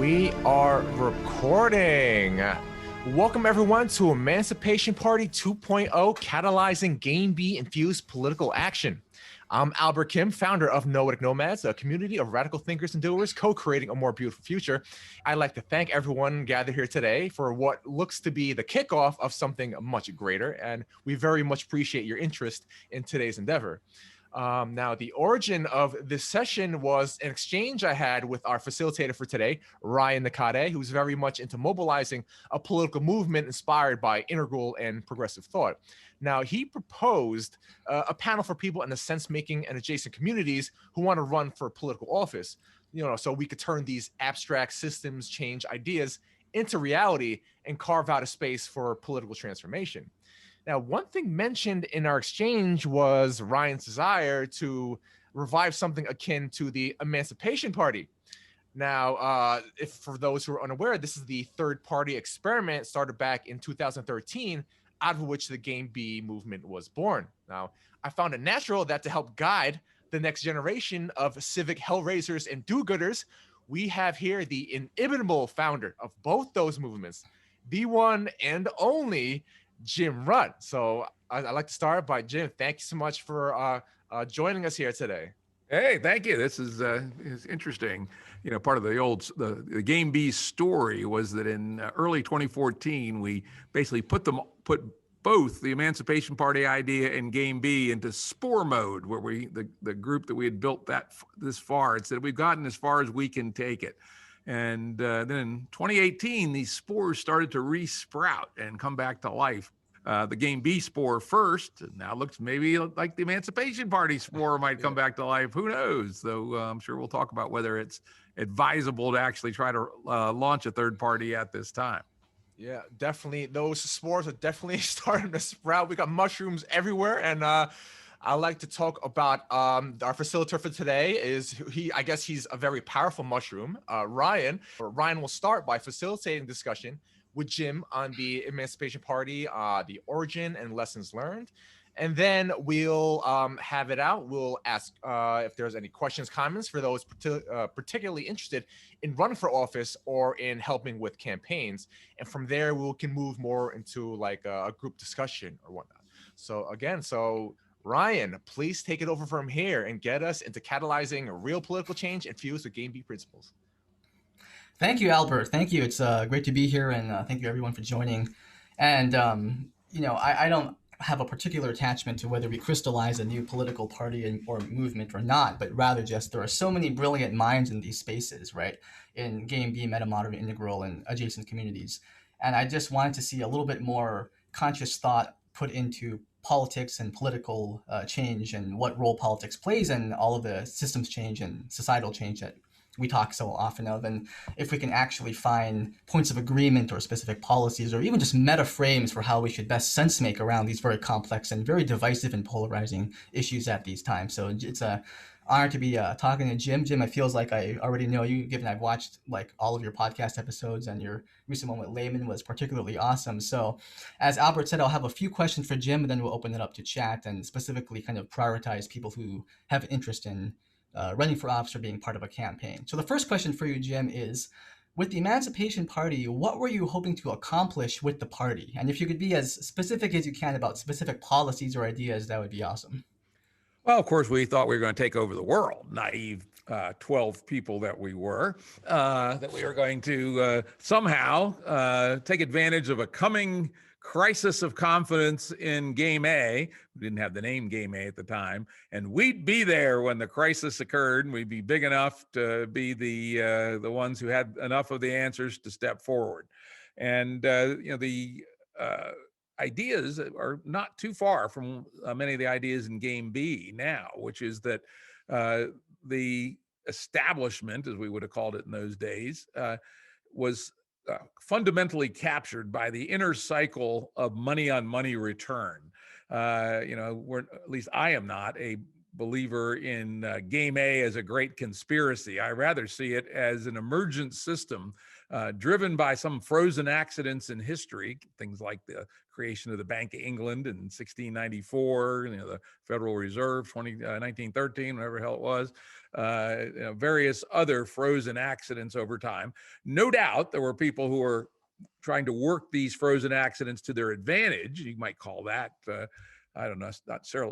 We are recording. Welcome everyone to Emancipation Party 2.0, catalyzing GameB-Infused political action. I'm Albert Kim, founder of Noetic Nomads, a community of radical thinkers and doers co-creating a more beautiful future. I'd like to thank everyone gathered here today for what looks to be the kickoff of something much greater, and we very much appreciate your interest in today's endeavor. Now, the origin of this session was an exchange I had with our facilitator for today, Ryan Nakade, who's very much into mobilizing a political movement inspired by integral and progressive thought. Now, he proposed a panel for people in the sense-making and adjacent communities who want to run for political office, so we could turn these abstract systems change ideas into reality and carve out a space for political transformation. Now, one thing mentioned in our exchange was Ryan's desire to revive something akin to the Emancipation Party. Now, if for those who are unaware, this is the third-party experiment started back in 2013, out of which the GameB movement was born. Now, I found it natural that to help guide the next generation of civic hellraisers and do-gooders, we have here the inimitable founder of both those movements, the one and only Jim Rutt. So I'd like to start by Jim. Thank you so much for joining us here today. Hey, thank you. This is interesting. Part of the the GameB story was that in early 2014, we basically put both the Emancipation Party idea and GameB into spore mode, where the group that we had built this far, it said we've gotten as far as we can take it. And then in 2018, these spores started to re-sprout and come back to life. The GameB spore first, now looks maybe like the Emancipation Party spore might come back to life. Who knows? Though I'm sure we'll talk about whether it's advisable to actually try to launch a third party at this time. Yeah, definitely. Those spores are definitely starting to sprout. We got mushrooms everywhere, and I like to talk about our facilitator for today. I guess he's a very powerful mushroom, Ryan. Ryan will start by facilitating discussion with Jim on the Emancipation Party, the origin and lessons learned. And then we'll have it out. We'll ask if there's any questions, comments for those particularly interested in running for office or in helping with campaigns. And from there, we can move more into like a group discussion or whatnot. So again, Ryan, please take it over from here and get us into catalyzing real political change infused with GameB principles. Thank you, Albert. Thank you. It's great to be here, and thank you everyone for joining. And I don't have a particular attachment to whether we crystallize a new political party or movement or not, but rather just there are so many brilliant minds in these spaces, right? In GameB, Metamodern, Integral, and adjacent communities. And I just wanted to see a little bit more conscious thought put into politics and political change and what role politics plays in all of the systems change and societal change that we talk so often of, and if we can actually find points of agreement or specific policies or even just meta frames for how we should best sense make around these very complex and very divisive and polarizing issues at these times. So it's an honor to be talking to Jim. Jim, it feels like I already know you, given I've watched like all of your podcast episodes, and your recent one with Layman was particularly awesome. So as Albert said, I'll have a few questions for Jim, and then we'll open it up to chat and specifically kind of prioritize people who have interest in running for office or being part of a campaign. So the first question for you, Jim, is with the Emancipation Party, what were you hoping to accomplish with the party? And if you could be as specific as you can about specific policies or ideas, that would be awesome. Well, of course, we thought we were going to take over the world, naive 12 people that we were, that we were going to somehow take advantage of a coming crisis of confidence in Game A. We didn't have the name Game A at the time, and we'd be there when the crisis occurred, and we'd be big enough to be the ones who had enough of the answers to step forward. And the ideas are not too far from many of the ideas in GameB now, which is that the establishment, as we would have called it in those days, was fundamentally captured by the inner cycle of money on money return. At least I am not a believer in Game A as a great conspiracy. I rather see it as an emergent system driven by some frozen accidents in history, things like the creation of the Bank of England in 1694, the Federal Reserve 1913, whatever the hell it was, various other frozen accidents over time. No doubt there were people who were trying to work these frozen accidents to their advantage. You might call that I don't know,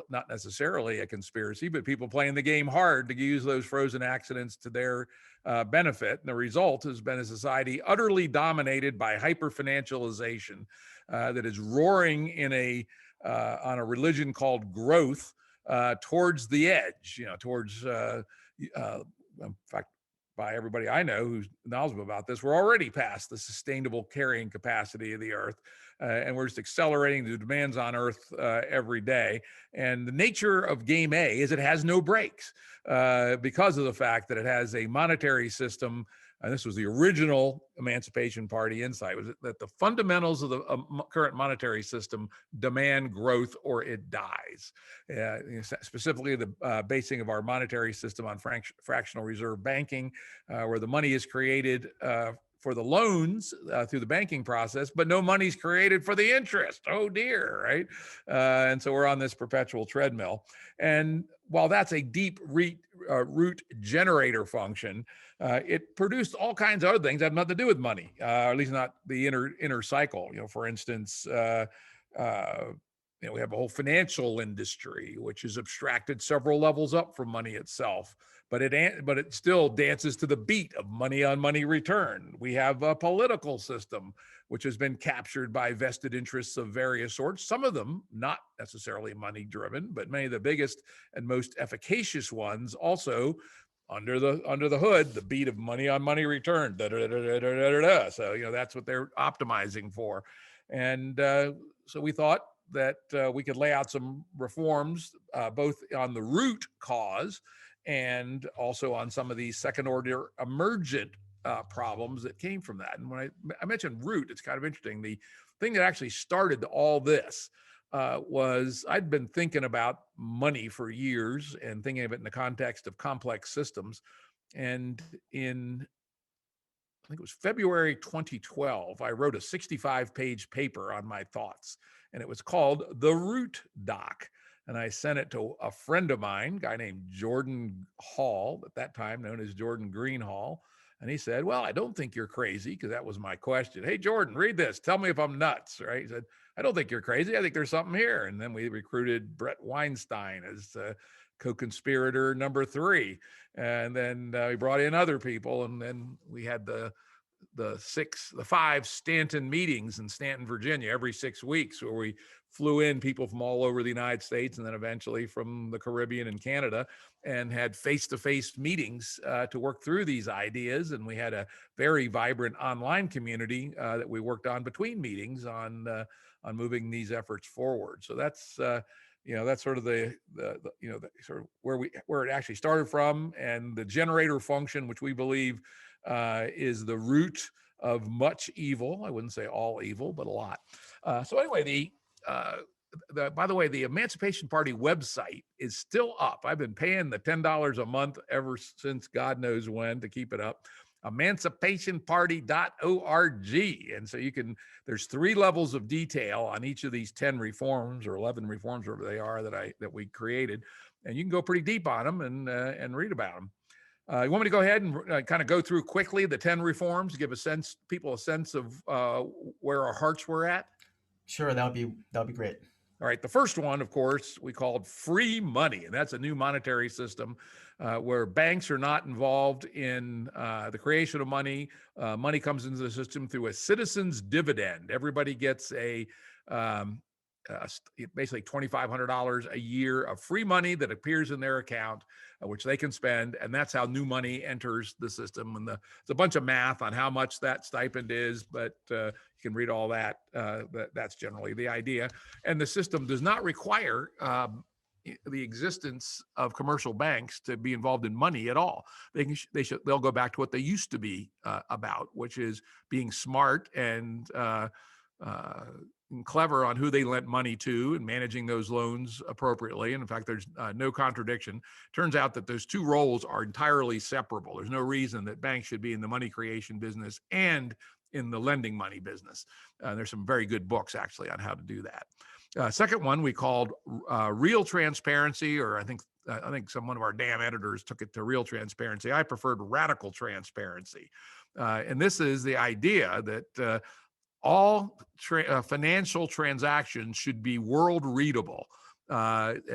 not necessarily a conspiracy, but people playing the game hard to use those frozen accidents to their benefit. And the result has been a society utterly dominated by hyper-financialization that is roaring on a religion called growth towards the edge, towards, in fact, by everybody I know who's knowledgeable about this, we're already past the sustainable carrying capacity of the Earth. And we're just accelerating the demands on Earth every day. And the nature of Game A is it has no brakes because of the fact that it has a monetary system. And this was the original Emancipation Party insight, was that the fundamentals of the current monetary system demand growth or it dies. Specifically, the basing of our monetary system on fractional reserve banking, where the money is created for the loans through the banking process, but no money's created for the interest. Oh dear, right? And so we're on this perpetual treadmill. And while that's a deep root generator function, it produced all kinds of other things that have nothing to do with money, or at least not the inner cycle. For instance, we have a whole financial industry, which is abstracted several levels up from money itself, but it still dances to the beat of money on money return. We have a political system, which has been captured by vested interests of various sorts, some of them not necessarily money driven, but many of the biggest and most efficacious ones also under the hood, the beat of money on money return. So, that's what they're optimizing for. And so we thought that we could lay out some reforms, both on the root cause and also on some of these second order emergent problems that came from that. And when I mentioned root, it's kind of interesting. The thing that actually started all this was I'd been thinking about money for years and thinking of it in the context of complex systems. And I think it was February 2012, I wrote a 65-page paper on my thoughts, and it was called The Root Doc. And I sent it to a friend of mine, a guy named Jordan Hall, at that time known as Jordan Greenhall. And he said, well, I don't think you're crazy, because that was my question. Hey, Jordan, read this. Tell me if I'm nuts, right? He said, I don't think you're crazy. I think there's something here. And then we recruited Brett Weinstein as co-conspirator number 3. And then we brought in other people. And then we had the 5 Stanton meetings in Stanton, Virginia, every 6 weeks, where we flew in people from all over the United States and then eventually from the Caribbean and Canada, and had face-to-face meetings to work through these ideas. And we had a very vibrant online community that we worked on between meetings on moving these efforts forward. So that's that's sort of the sort of where it actually started from, and the generator function, which we believe is the root of much evil. I wouldn't say all evil, but a lot. So anyway, by the way, the Emancipation Party website is still up. I've been paying the $10 a month ever since God knows when to keep it up. emancipationparty.org. And so there's 3 levels of detail on each of these 10 reforms or 11 reforms, whatever they are, that we created. And you can go pretty deep on them and read about them. You want me to go ahead and kind of go through quickly the 10 reforms, give people a sense of where our hearts were at? Sure, that would be great. All right, the first one, of course, we called free money, and that's a new monetary system where banks are not involved in the creation of money. Money comes into the system through a citizen's dividend. Everybody gets basically $2,500 a year of free money that appears in their account, which they can spend, and that's how new money enters the system. And it's a bunch of math on how much that stipend is, but you can read all that. That's generally the idea. And the system does not require the existence of commercial banks to be involved in money at all. They'll go back to what they used to be about, which is being smart and clever on who they lent money to and managing those loans appropriately. And in fact, there's no contradiction. Turns out that those two roles are entirely separable. There's no reason that banks should be in the money creation business and in the lending money business. There's some very good books actually on how to do that. Second one we called real transparency, or I think one of our damn editors took it to real transparency. I preferred radical transparency. And this is the idea that all financial transactions should be world readable.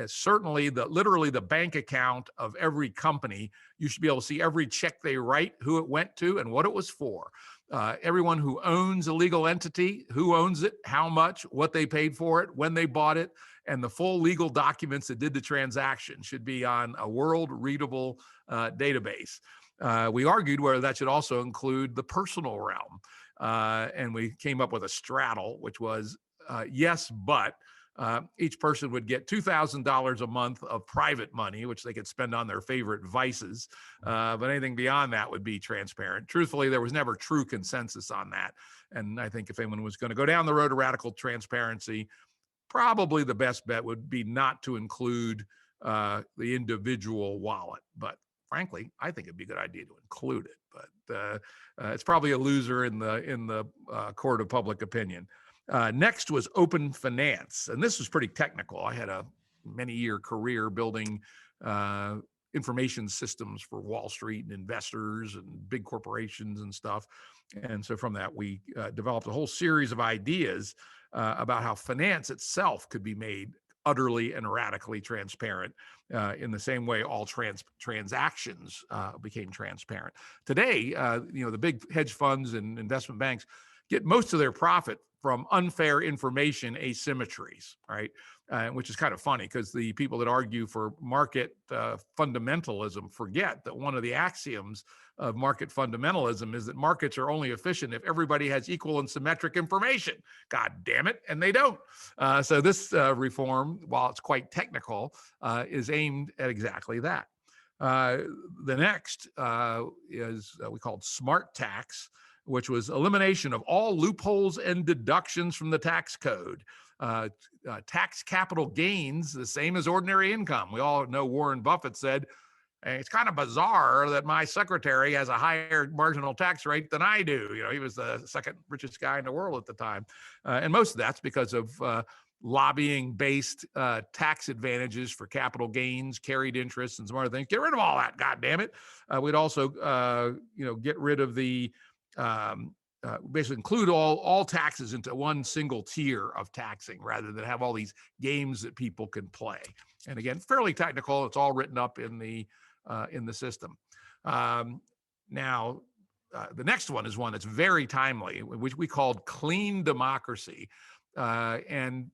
Certainly, literally the bank account of every company, you should be able to see every check they write, who it went to, and what it was for. Everyone who owns a legal entity, who owns it, how much, what they paid for it, when they bought it, and the full legal documents that did the transaction should be on a world readable database. We argued whether that should also include the personal realm. And we came up with a straddle, which was yes, but each person would get $2,000 a month of private money, which they could spend on their favorite vices. But anything beyond that would be transparent. Truthfully, there was never true consensus on that. And I think if anyone was going to go down the road of radical transparency, probably the best bet would be not to include the individual wallet. But frankly, I think it'd be a good idea to include it, but it's probably a loser in the court of public opinion. Next was open finance, and this was pretty technical. I had a many-year career building information systems for Wall Street and investors and big corporations and stuff, and so from that we developed a whole series of ideas about how finance itself could be made utterly and radically transparent in the same way all transactions became transparent. Today, the big hedge funds and investment banks get most of their profit from unfair information asymmetries, right? Which is kind of funny because the people that argue for market fundamentalism forget that one of the axioms of market fundamentalism is that markets are only efficient if everybody has equal and symmetric information. God damn it, and they don't. So this reform, while it's quite technical, is aimed at exactly that. The next is we called smart tax, which was elimination of all loopholes and deductions from the tax code. Tax capital gains, the same as ordinary income. We all know Warren Buffett said, hey, it's kind of bizarre that my secretary has a higher marginal tax rate than I do. He was the second richest guy in the world at the time. And most of that's because of lobbying-based tax advantages for capital gains, carried interest, and some other things. Get rid of all that, God damn it. We'd also, get rid of the basically include all taxes into one single tier of taxing rather than have all these games that people can play. And again, fairly technical. It's all written up in the system. Now, the next one is one that's very timely, which we called clean democracy. In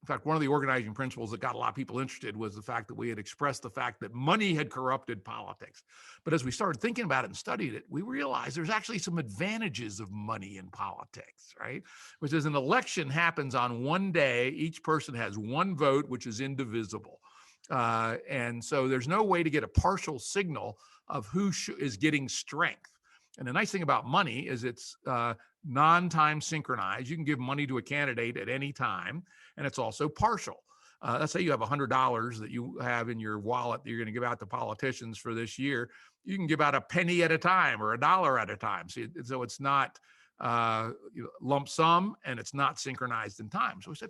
fact, one of the organizing principles that got a lot of people interested was the fact that we had expressed the fact that money had corrupted politics. But as we started thinking about it and studied it, we realized there's actually some advantages of money in politics, right? Which is an election happens on one day, each person has one vote, which is indivisible. And so there's no way to get a partial signal of who is getting strength. And the nice thing about money is it's non-time synchronized. You can give money to a candidate at any time, and it's also partial. Let's say you have $100 that you have in your wallet that you're going to give out to politicians for this year. You can give out a penny at a time or $1 at a time. So it's not lump sum, and it's not synchronized in time. So we said,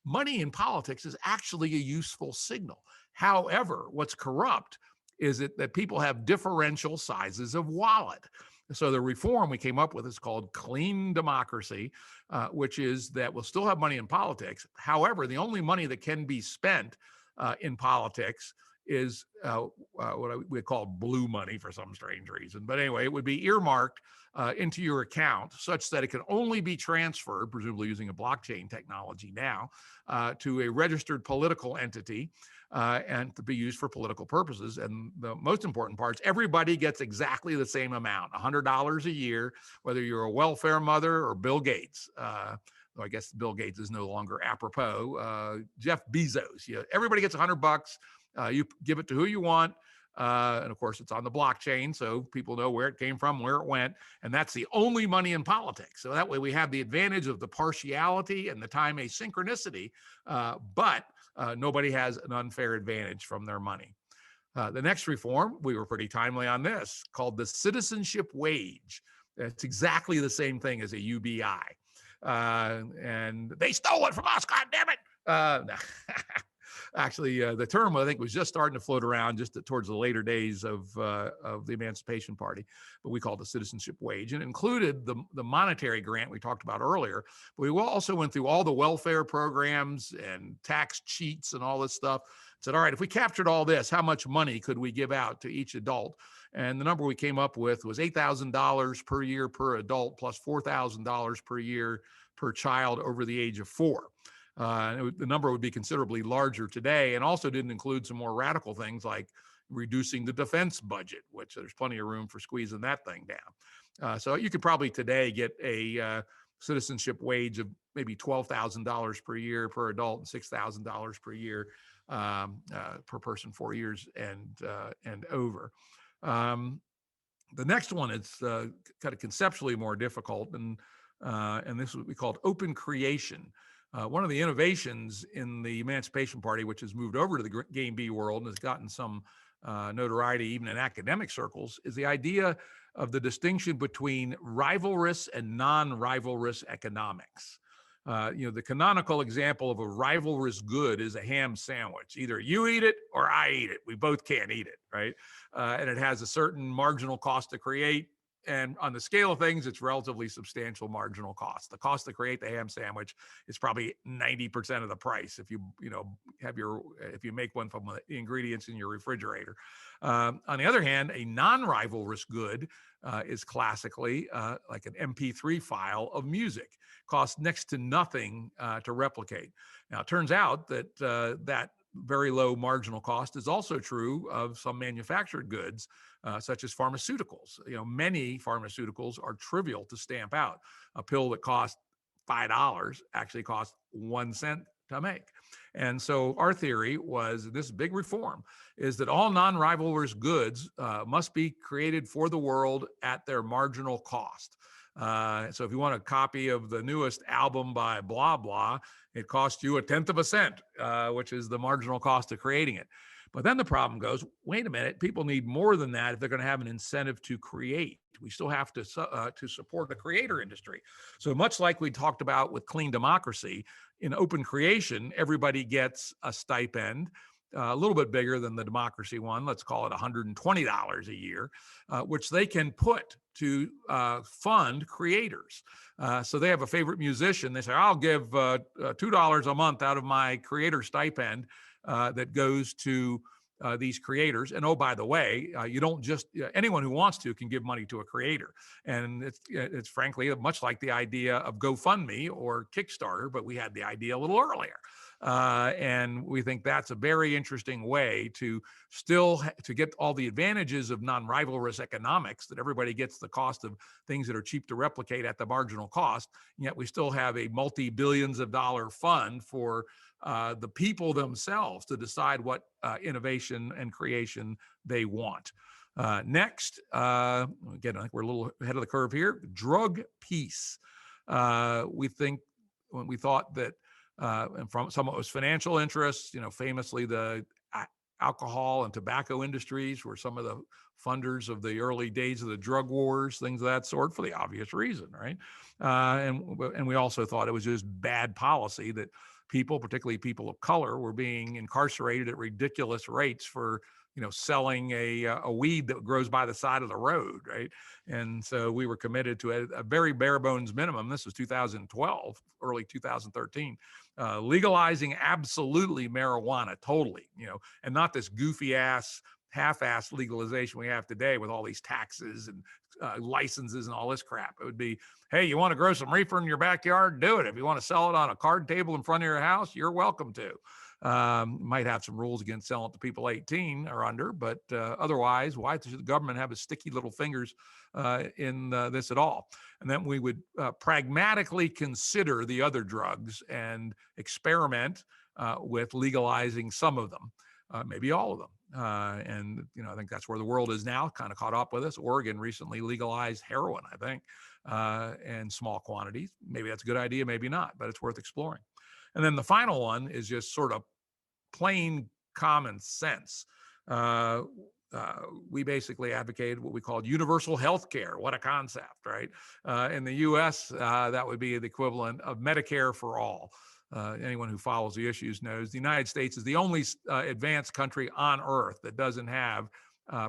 money in politics is actually a useful signal. However, what's corrupt is that people have differential sizes of wallet. So the reform we came up with is called clean democracy, which is that we'll still have money in politics. However, the only money that can be spent in politics is what we call blue money for some strange reason. But anyway, it would be earmarked into your account such that it can only be transferred, presumably using a blockchain technology now, to a registered political entity and to be used for political purposes. And the most important part is everybody gets exactly the same amount, $100 a year, whether you're a welfare mother or Bill Gates. I guess Bill Gates is no longer apropos. Jeff Bezos. Everybody gets $100. You give it to who you want. And of course, it's on the blockchain, so people know where it came from, where it went, and that's the only money in politics. So that way we have the advantage of the partiality and the time asynchronicity, but nobody has an unfair advantage from their money. The next reform, we were pretty timely on this, called the citizenship wage. It's exactly the same thing as a UBI. And they stole it from us, God damn it. Actually, the term, I think, was just starting to float around just towards the later days of the Emancipation Party, but we called it the citizenship wage, and included the monetary grant we talked about earlier. But we also went through all the welfare programs and tax cheats and all this stuff. Said, all right, if we captured all this, how much money could we give out to each adult? And the number we came up with was $8,000 per year per adult, plus $4,000 per year per child over the age of 4. The number would be considerably larger today, and also didn't include some more radical things like reducing the defense budget, which there's plenty of room for squeezing that thing down. So you could probably today get a citizenship wage of maybe $12,000 per year per adult and $6,000 per year per person, 4 years and over. The next one is kind of conceptually more difficult, and this is what we called open creation. One of the innovations in the Emancipation Party, which has moved over to the GameB world and has gotten some notoriety even in academic circles, is the idea of the distinction between rivalrous and non-rivalrous economics. The canonical example of a rivalrous good is a ham sandwich. Either you eat it or I eat it. We both can't eat it, right? And it has a certain marginal cost to create. And on the scale of things, it's relatively substantial marginal cost. The cost to create the ham sandwich is probably 90% of the price if you make one from the ingredients in your refrigerator. On the other hand, a non-rivalrous good is classically like an MP3 file of music. Costs next to nothing to replicate. Now, it turns out that that very low marginal cost is also true of some manufactured goods, such as pharmaceuticals. Many pharmaceuticals are trivial to stamp out. A pill that costs $5 actually costs 1 cent to make. And so our theory was, this big reform, is that all non-rivalrous goods must be created for the world at their marginal cost. So if you want a copy of the newest album by blah, blah, it costs you 1/10 of a cent, which is the marginal cost of creating it. But then the problem goes, wait a minute, people need more than that if they're going to have an incentive to create. We still have to support the creator industry. So much like we talked about with clean democracy, in open creation, everybody gets a stipend, a little bit bigger than the democracy one. Let's call it $120 a year, which they can put to fund creators. So they have a favorite musician. They say, I'll give $2 a month out of my creator stipend that goes to these creators. And oh, by the way, you don't just, anyone who wants to can give money to a creator. And it's frankly much like the idea of GoFundMe or Kickstarter, but we had the idea a little earlier. And we think that's a very interesting way to get all the advantages of non-rivalrous economics, that everybody gets the cost of things that are cheap to replicate at the marginal cost, and yet we still have a multi-billions of dollar fund for the people themselves to decide what innovation and creation they want. Next, again, I think we're a little ahead of the curve here, drug peace. We thought that, and from some of it was financial interests, famously the alcohol and tobacco industries were some of the funders of the early days of the drug wars, things of that sort, for the obvious reason, right? And we also thought it was just bad policy that people, particularly people of color, were being incarcerated at ridiculous rates for selling a weed that grows by the side of the road, right? And so we were committed to a very bare bones minimum. This was 2012, early 2013, legalizing absolutely marijuana, totally, and not this goofy ass, half-assed legalization we have today with all these taxes and licenses and all this crap. It would be, hey, you want to grow some reefer in your backyard? Do it. If you want to sell it on a card table in front of your house, you're welcome to. Might have some rules against selling it to people 18 or under, but otherwise, why should the government have its sticky little fingers in this at all? And then we would pragmatically consider the other drugs and experiment with legalizing some of them, maybe all of them. And, I think that's where the world is now, kind of caught up with us. Oregon recently legalized heroin, I think, in small quantities. Maybe that's a good idea, maybe not, but it's worth exploring. And then the final one is just sort of plain common sense. We basically advocated what we called universal health care. What a concept, right? In the US, that would be the equivalent of Medicare for all. Anyone who follows the issues knows the United States is the only advanced country on earth that doesn't have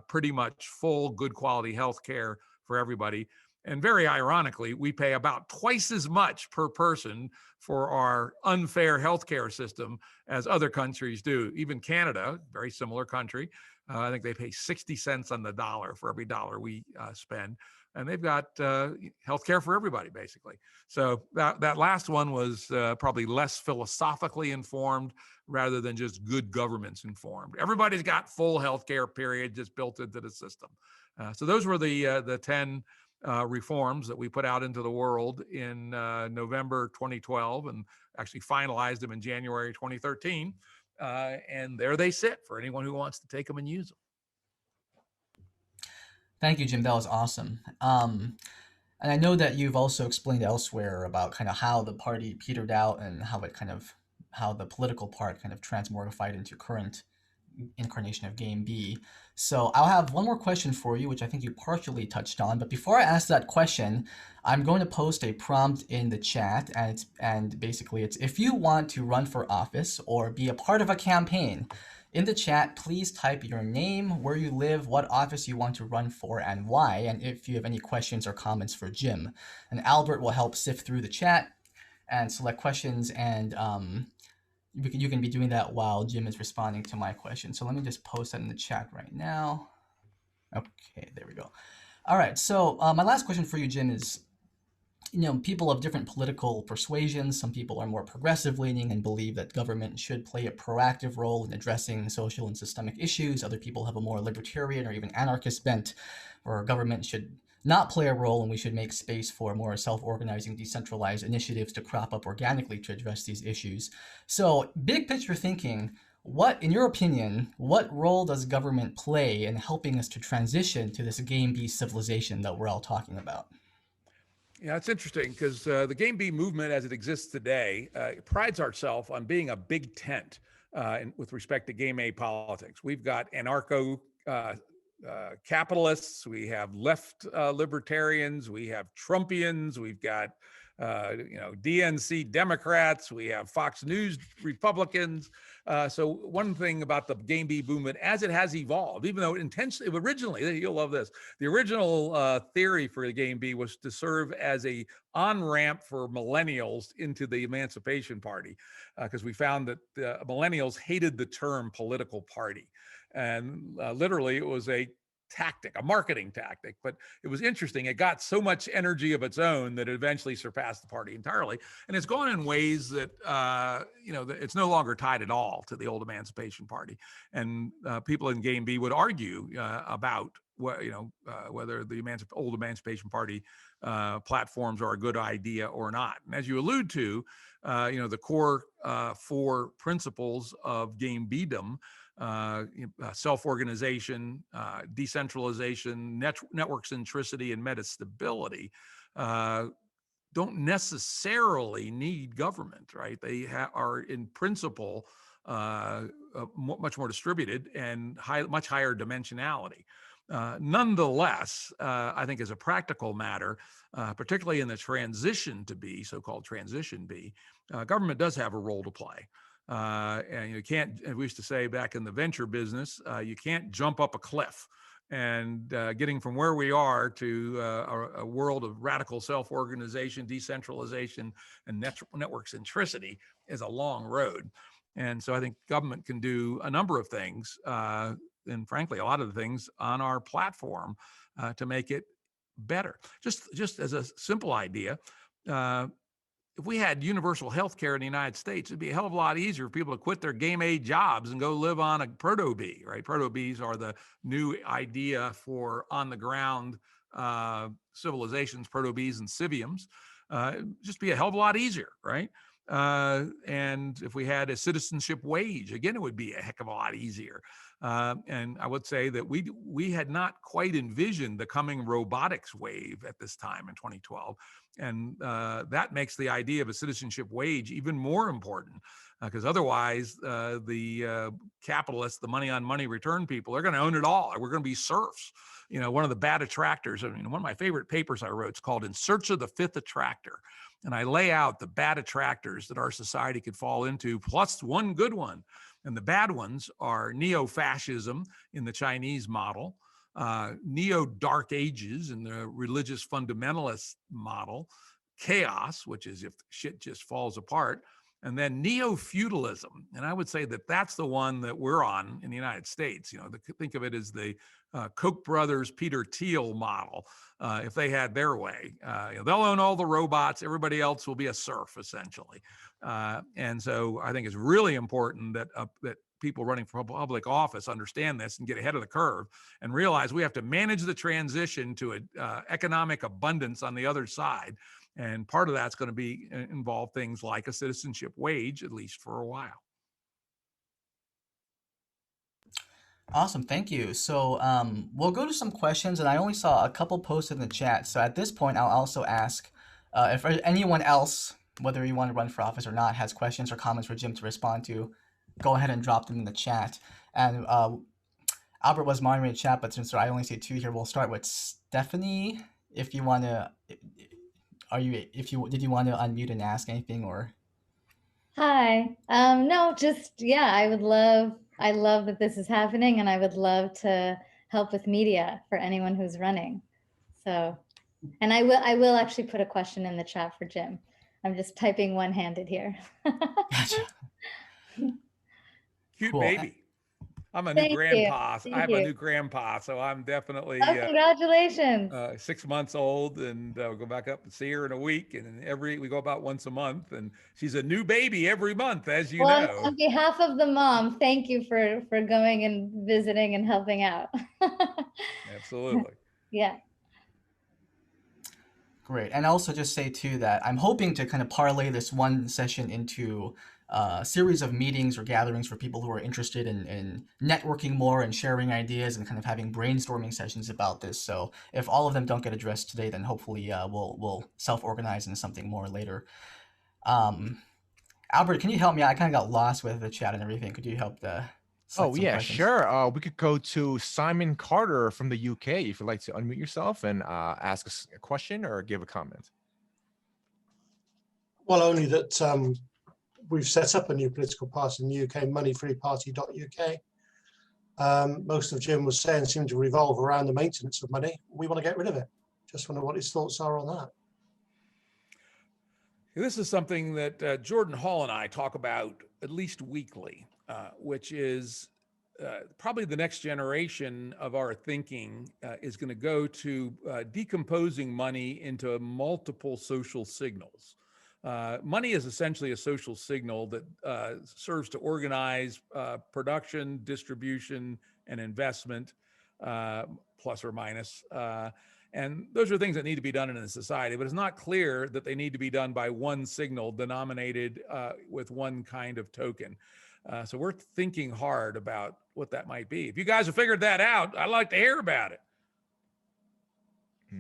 pretty much full, good quality health care for everybody. And very ironically, we pay about twice as much per person for our unfair healthcare system as other countries do. Even Canada, very similar country, I think they pay 60 cents on the dollar for every dollar we spend. And they've got healthcare for everybody, basically. So that last one was probably less philosophically informed rather than just good governments informed. Everybody's got full healthcare, period, just built into the system. So those were the 10 reforms that we put out into the world in November 2012 and actually finalized them in January 2013. And there they sit for anyone who wants to take them and use them. Thank you, Jim. That was awesome. And I know that you've also explained elsewhere about kind of how the party petered out and how the political part kind of transmogrified into current incarnation of GameB. So I'll have one more question for you, which I think you partially touched on. But before I ask that question, I'm going to post a prompt in the chat, and basically it's if you want to run for office or be a part of a campaign. In the chat, please type your name, where you live, what office you want to run for, and why, and if you have any questions or comments for Jim. And Albert will help sift through the chat and select questions, and you can be doing that while Jim is responding to my question. So let me just post that in the chat right now. Okay, there we go. All right, so my last question for you, Jim, is, people of different political persuasions. Some people are more progressive leaning and believe that government should play a proactive role in addressing social and systemic issues. Other people have a more libertarian or even anarchist bent, where government should not play a role and we should make space for more self-organizing, decentralized initiatives to crop up organically to address these issues. So big picture thinking, in your opinion, what role does government play in helping us to transition to this GameB civilization that we're all talking about? Yeah, it's interesting because the GameB movement as it exists today prides ourselves on being a big tent with respect to game A politics. We've got anarcho capitalists, we have left libertarians, we have Trumpians, we've got DNC Democrats, we have Fox News Republicans. So one thing about the GameB movement as it has evolved, even though originally, you'll love this, the original theory for the GameB was to serve as a on-ramp for millennials into the Emancipation Party, because we found that millennials hated the term political party. And literally it was a marketing tactic, but it was interesting. It got so much energy of its own that it eventually surpassed the party entirely. And it's gone in ways that, it's no longer tied at all to the old Emancipation Party. And people in GameB would argue about whether the old Emancipation Party platforms are a good idea or not. And as you allude to, the core 4 principles of GameB-dom, self-organization, decentralization, network centricity, and metastability don't necessarily need government, right? They are in principle much more distributed and much higher dimensionality. Nonetheless, I think as a practical matter, particularly in the transition to B, so-called transition B, government does have a role to play. And you can't, we used to say back in the venture business, you can't jump up a cliff. And getting from where we are to a world of radical self-organization, decentralization, and network centricity is a long road. And so I think government can do a number of things, and frankly, a lot of the things on our platform to make it better. Just as a simple idea, if we had universal health care in the United States, it'd be a hell of a lot easier for people to quit their game A jobs and go live on a proto-B, right? Proto-Bs are the new idea for on-the-ground civilizations, proto-Bs and civiums. Just be a hell of a lot easier, right? And if we had a citizenship wage, again, it would be a heck of a lot easier. And I would say that we had not quite envisioned the coming robotics wave at this time in 2012. And that makes the idea of a citizenship wage even more important, because otherwise the capitalists, the money on money return people, are going to own it all. We're going to be serfs. One of the bad attractors, one of my favorite papers I wrote is called In Search of the Fifth Attractor. And I lay out the bad attractors that our society could fall into, plus one good one. And the bad ones are neo-fascism in the Chinese model, neo-dark ages in the religious fundamentalist model, chaos, which is if shit just falls apart, and then neo-feudalism. And I would say that that's the one that we're on in the United States. Think of it as the Koch brothers, Peter Thiel model. If they had their way, they'll own all the robots. Everybody else will be a serf, essentially. And so I think it's really important that people running for public office understand this and get ahead of the curve and realize we have to manage the transition to economic abundance on the other side. And part of that's going to involve things like a citizenship wage, at least for a while. Awesome, thank you. So we'll go to some questions, and I only saw a couple posted in the chat. So at this point, I'll also ask if anyone else, whether you want to run for office or not, has questions or comments for Jim to respond to, go ahead and drop them in the chat. And Albert was monitoring the chat, but since I only see two here, we'll start with Stephanie. If you want to, did you want to unmute and ask anything, or? Hi. No, just, yeah, I love that this is happening, and I would love to help with media for anyone who's running. So, and I will actually put a question in the chat for Jim. I'm just typing one-handed here. Gotcha. Cute Cool. Baby. I'm a new grandpa. Thank I have you. a new grandpa, so I'm definitely Congratulations. 6 months old, and we'll go back up and see her in a week. And we go about once a month, and she's a new baby every month, as you know. On behalf of the mom, thank you for going and visiting and helping out. Absolutely. Yeah. Great. And also just say too that I'm hoping to kind of parlay this one session into a series of meetings or gatherings for people who are interested in networking more and sharing ideas and kind of having brainstorming sessions about this. So if all of them don't get addressed today, then hopefully we'll self-organize into something more later. Albert, can you help me? I kind of got lost with the chat and everything. Could you help Oh yeah, sure. We could go to Simon Carter from the UK if you'd like to unmute yourself and ask us a question or give a comment. Well, only that we've set up a new political party in the UK, moneyfreeparty.uk. Most of Jim was saying seemed to revolve around the maintenance of money. We want to get rid of it. Just wonder what his thoughts are on that. This is something that Jordan Hall and I talk about at least weekly, which is probably the next generation of our thinking is going to go to decomposing money into multiple social signals. Money is essentially a social signal that serves to organize production, distribution, and investment, plus or minus. And those are things that need to be done in a society, but it's not clear that they need to be done by one signal denominated with one kind of token. So we're thinking hard about what that might be. If you guys have figured that out, I'd like to hear about it.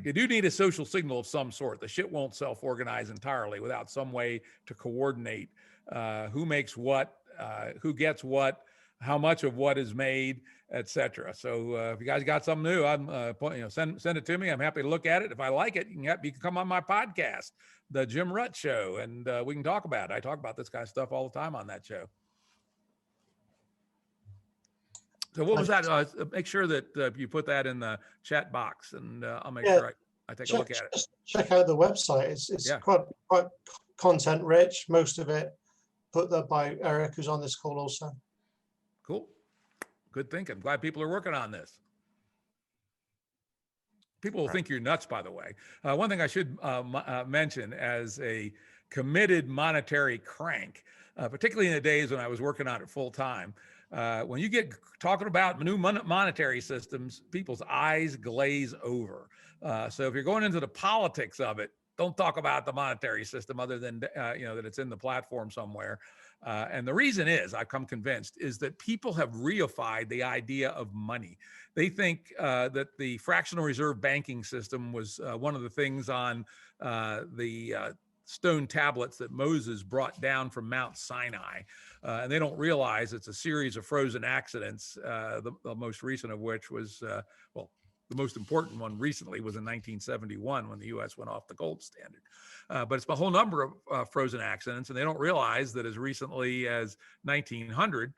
You do need a social signal of some sort. The shit won't self-organize entirely without some way to coordinate who makes what, who gets what, how much of what is made, etc. So if you guys got something new, send it to me. I'm happy to look at it. If I like it, you can come on my podcast, the Jim Rutt Show, and we can talk about it. I talk about this kind of stuff all the time on that show. So what was that? Make sure that you put that in the chat box, and I'll make sure I take a look at it. Just check out the website. It's quite content rich. Most of it put there by Eric, who's on this call also. Cool. Good thinking. Glad people are working on this. People will think you're nuts, by the way. One thing I should mention as a committed monetary crank, particularly in the days when I was working on it full time, when you get talking about new monetary systems, people's eyes glaze over. So if you're going into the politics of it, don't talk about the monetary system other than that it's in the platform somewhere. And the reason is, I've come convinced, is that people have reified the idea of money. They think that the fractional reserve banking system was one of the things on the stone tablets that Moses brought down from Mount Sinai. And they don't realize it's a series of frozen accidents, the most recent of which was, the most important one recently was in 1971 when the U.S. went off the gold standard. But it's a whole number of frozen accidents, and they don't realize that as recently as 1900,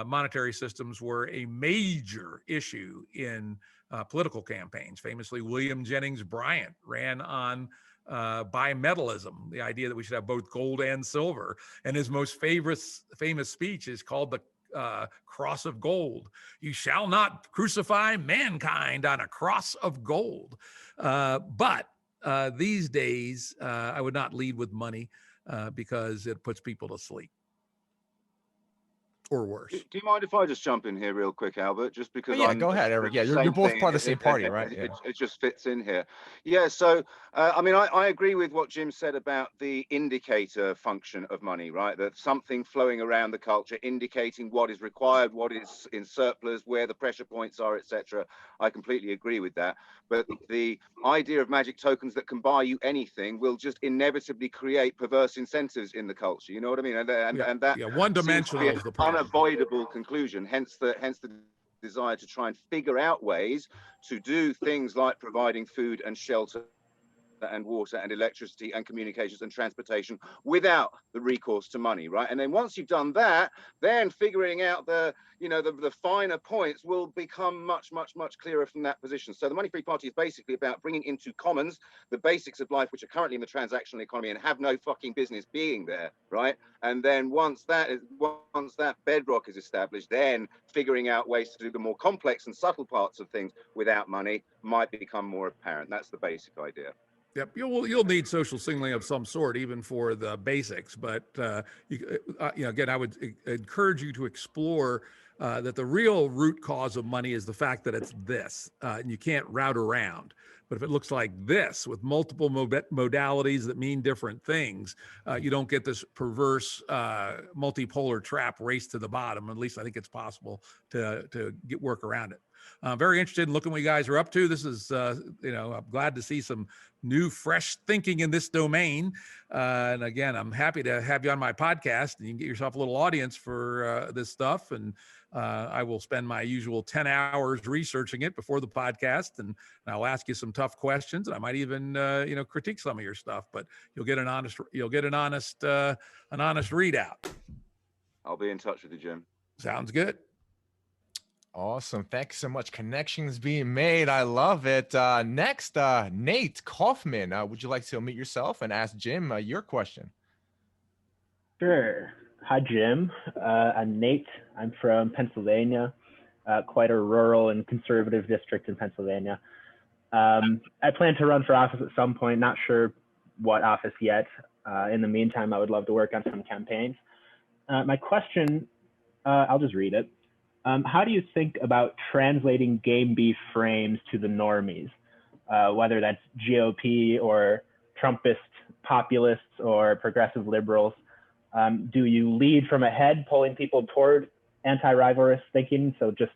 monetary systems were a major issue in political campaigns. Famously, William Jennings Bryan ran on bimetallism, the idea that we should have both gold and silver. And his most famous speech is called the cross of gold. You shall not crucify mankind on a cross of gold. But these days, I would not lead with money because it puts people to sleep. Or worse. Do you mind if I just jump in here real quick, Albert? Just because go ahead, Eric. Yeah, you're both part of the same party, right? Yeah. It just fits in here. Yeah, so I agree with what Jim said about the indicator function of money, right? That something flowing around the culture indicating what is required, what is in surplus, where the pressure points are, etc. I completely agree with that. But the idea of magic tokens that can buy you anything will just inevitably create perverse incentives in the culture. You know what I mean? And that one-dimensional is the problem. Unavoidable conclusion, hence the desire to try and figure out ways to do things like providing food and shelter and water and electricity and communications and transportation without the recourse to money, right? And then once you've done that, then figuring out the finer points will become much clearer from that position. So the money-free party is basically about bringing into commons the basics of life, which are currently in the transactional economy and have no fucking business being there, right? And then once that bedrock is established, then figuring out ways to do the more complex and subtle parts of things without money might become more apparent. That's the basic idea. Yep, you'll need social signaling of some sort, even for the basics. But again, I would encourage you to explore that the real root cause of money is the fact that it's this, and you can't route around. But if it looks like this, with multiple modalities that mean different things, you don't get this perverse multipolar trap race to the bottom. At least I think it's possible to work around it. I'm very interested in looking what you guys are up to. This is, I'm glad to see some new, fresh thinking in this domain. And again, I'm happy to have you on my podcast, and you can get yourself a little audience for this stuff. And I will spend my usual 10 hours researching it before the podcast, and I'll ask you some tough questions, and I might even, critique some of your stuff. But you'll get an honest readout. I'll be in touch with you, Jim. Sounds good. Awesome. Thanks so much. Connections being made. I love it. Next, Nate Kaufman. Would you like to unmute yourself and ask Jim your question? Sure. Hi, Jim. I'm Nate. I'm from Pennsylvania, quite a rural and conservative district in Pennsylvania. I plan to run for office at some point, not sure what office yet. In the meantime, I would love to work on some campaigns. My question, I'll just read it. How do you think about translating GameB frames to the normies, whether that's GOP or Trumpist populists or progressive liberals? Do you lead from ahead, pulling people toward anti-rivalrous thinking, so just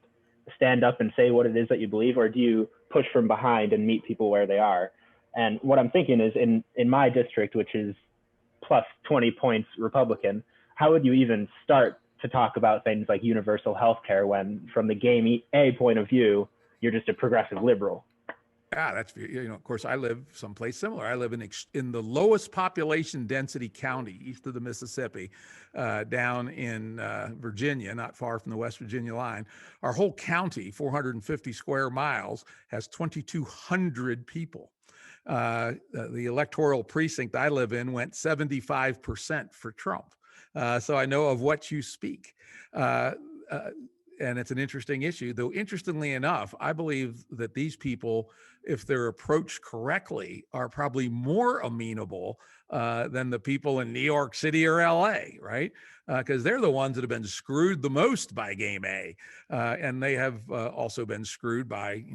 stand up and say what it is that you believe, or do you push from behind and meet people where they are? And what I'm thinking is, in my district, which is plus 20 points Republican, how would you even start to talk about things like universal health care when, from the Game A point of view, you're just a progressive liberal? Yeah, that's, of course, I live someplace similar. I live in the lowest population density county east of the Mississippi, down in Virginia, not far from the West Virginia line. Our whole county, 450 square miles, has 2,200 people. The electoral precinct I live in went 75% for Trump. So I know of what you speak. And it's an interesting issue, though. Interestingly enough, I believe that these people, if they're approached correctly, are probably more amenable than the people in New York City or LA, right? Because they're the ones that have been screwed the most by Game A. And they have also been screwed by,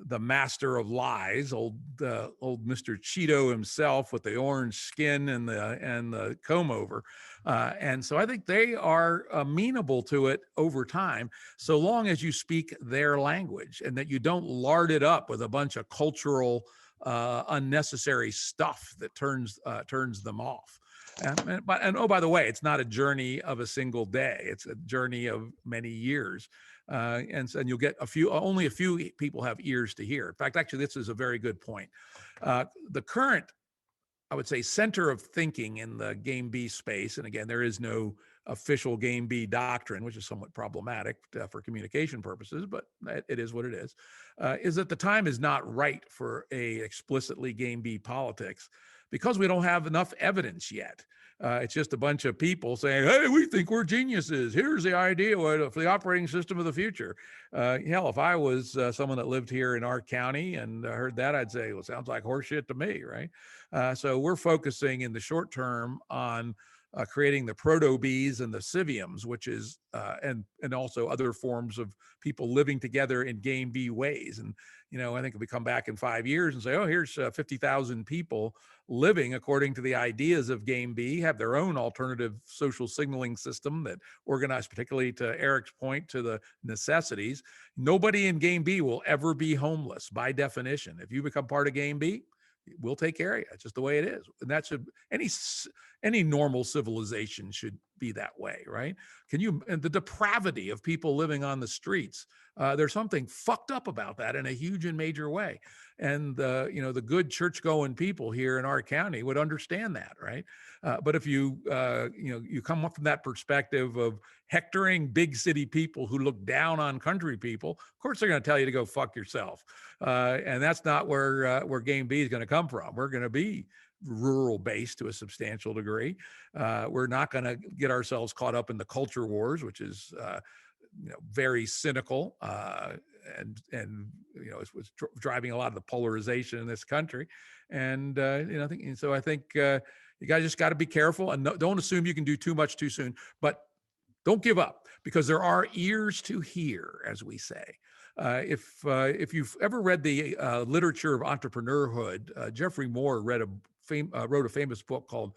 the master of lies, old Mr. Cheeto himself with the orange skin and the comb over. And so I think they are amenable to it over time, so long as you speak their language and that you don't lard it up with a bunch of cultural unnecessary stuff that turns them off. And oh, by the way, it's not a journey of a single day. It's a journey of many years. And you'll get only a few people have ears to hear. In fact, actually, this is a very good point. The current, I would say, center of thinking in the GameB space, and again, there is no official GameB doctrine, which is somewhat problematic for communication purposes, but it is what it is that the time is not right for a explicitly GameB politics because we don't have enough evidence yet. It's just a bunch of people saying, hey, we think we're geniuses. Here's the idea for the operating system of the future. Hell, if I was someone that lived here in our county and heard that, I'd say, well, sounds like horseshit to me, right? So we're focusing in the short term on creating the proto-bees and the civiums, which is, and also other forms of people living together in GameB ways. And, I think if we come back in 5 years and say, oh, here's 50,000 people living according to the ideas of GameB, have their own alternative social signaling system that organized, particularly to Eric's point, to the necessities. Nobody in GameB will ever be homeless by definition. If you become part of GameB, we'll take care of you. It's just the way it is. And that should, any normal civilization should be that way, right? And the depravity of people living on the streets, there's something fucked up about that in a huge and major way. And the good church-going people here in our county would understand that, right? But if you come up from that perspective of hectoring big city people who look down on country people, of course they're going to tell you to go fuck yourself. And that's not where GameB is going to come from. We're going to be rural based to a substantial degree. We're not going to get ourselves caught up in the culture wars, which is very cynical and it's driving a lot of the polarization in this country. And I think you guys just got to be careful and don't assume you can do too much too soon, but don't give up, because there are ears to hear, as we say. If you've ever read the literature of entrepreneurhood, Jeffrey Moore wrote a famous book called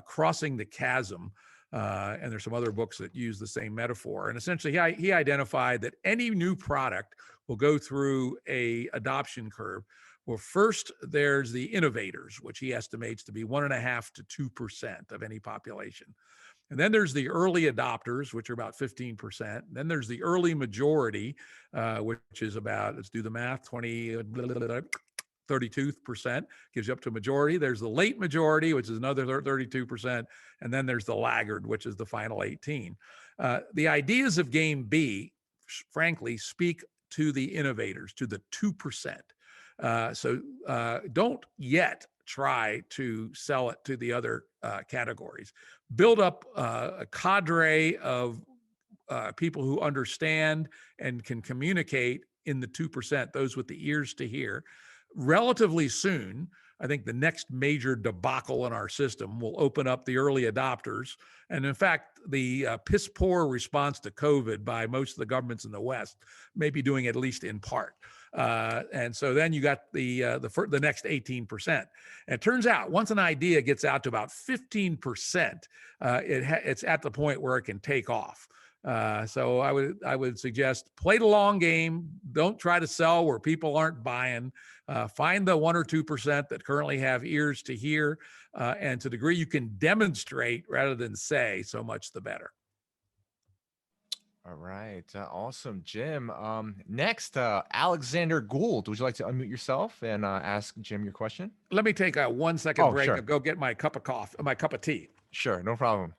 Crossing the Chasm. And there's some other books that use the same metaphor. And essentially, he identified that any new product will go through a adoption curve. Well, first, there's the innovators, which he estimates to be 1.5% to 2% of any population. And then there's the early adopters, which are about 15%. Then there's the early majority, which is about, let's do the math, 32% gives you up to majority. There's the late majority, which is another 32%. And then there's the laggard, which is the final 18. The ideas of GameB, frankly, speak to the innovators, to the 2%. So don't yet try to sell it to the other categories. Build up a cadre of people who understand and can communicate in the 2%, those with the ears to hear. Relatively soon, I think the next major debacle in our system will open up the early adopters. And in fact, the piss poor response to COVID by most of the governments in the West may be doing at least in part. And so then you got the next 18%. And it turns out once an idea gets out to about 15%, it's at the point where it can take off. So I would suggest play the long game. Don't try to sell where people aren't buying. Find the 1 or 2% that currently have ears to hear, and to the degree you can demonstrate rather than say, so much the better. All right, awesome, Jim. Next, Alexander Gould. Would you like to unmute yourself and ask Jim your question? Let me take a 1 second break sure. and go get my cup of tea. Sure, no problem.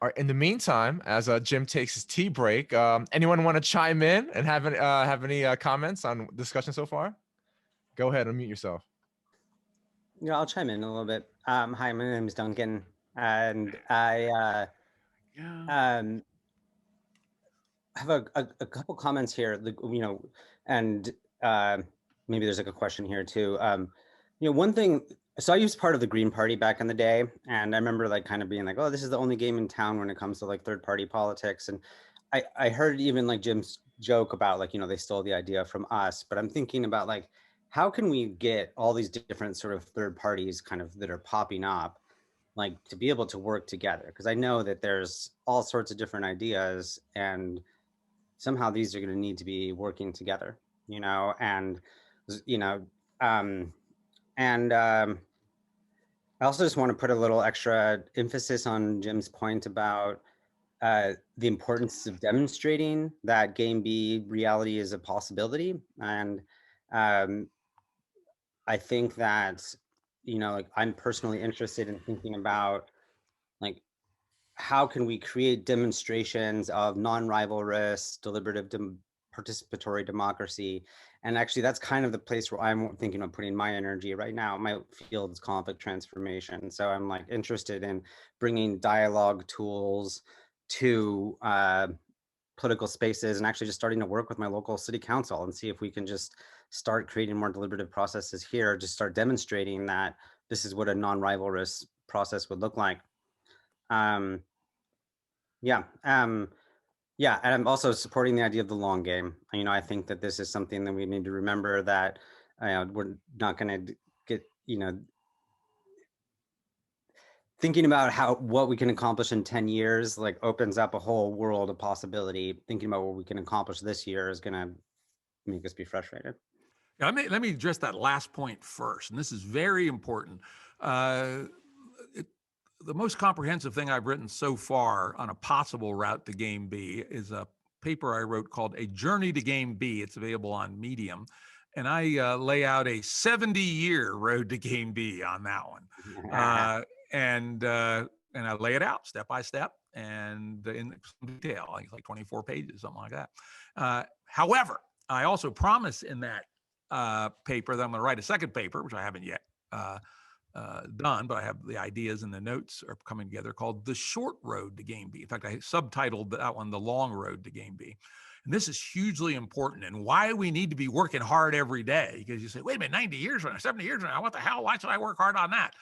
All right. In the meantime, as Jim takes his tea break, anyone want to chime in and have any comments on discussion so far? Go ahead, unmute yourself. Yeah, I'll chime in a little bit. Hi, my name is Duncan, and I have a couple comments here. And maybe there's like a question here too. One thing. So I used part of the Green Party back in the day, and I remember like kind of being like, oh, this is the only game in town when it comes to like third-party politics. And I heard even like Jim's joke about like, they stole the idea from us, but I'm thinking about like, how can we get all these different sort of third parties kind of that are popping up, like to be able to work together? Because I know that there's all sorts of different ideas and somehow these are going to need to be working together, and, you know, um, and I also just want to put a little extra emphasis on Jim's point about the importance of demonstrating that game B reality is a possibility. And I think that, like I'm personally interested in thinking about like, how can we create demonstrations of non-rivalrous, deliberative, participatory democracy? And actually, that's kind of the place where I'm thinking of putting my energy right now. My field is conflict transformation. So I'm like interested in bringing dialogue tools to political spaces and actually just starting to work with my local city council and see if we can just start creating more deliberative processes here, just start demonstrating that this is what a non-rivalrous process would look like. Yeah. Yeah. And I'm also supporting the idea of the long game. I think that this is something that we need to remember, that we're not going to get, thinking about what we can accomplish in 10 years, like opens up a whole world of possibility. Thinking about what we can accomplish this year is going to make us be frustrated. Now, let me address that last point first. And this is very important. The most comprehensive thing I've written so far on a possible route to Game B is a paper I wrote called A Journey to Game B. It's available on Medium. And I lay out a 70-year road to Game B on that one. And I lay it out step by step and in some detail. I think it's like 24 pages, something like that. However, I also promise in that paper that I'm going to write a second paper, which I haven't yet done, but I have the ideas and the notes are coming together, called The Short Road to Game B. In fact, I subtitled that one The Long Road to Game B. And this is hugely important, and why we need to be working hard every day. Because you say, wait a minute, 90 years from now, 70 years from now, what the hell? Why should I work hard on that?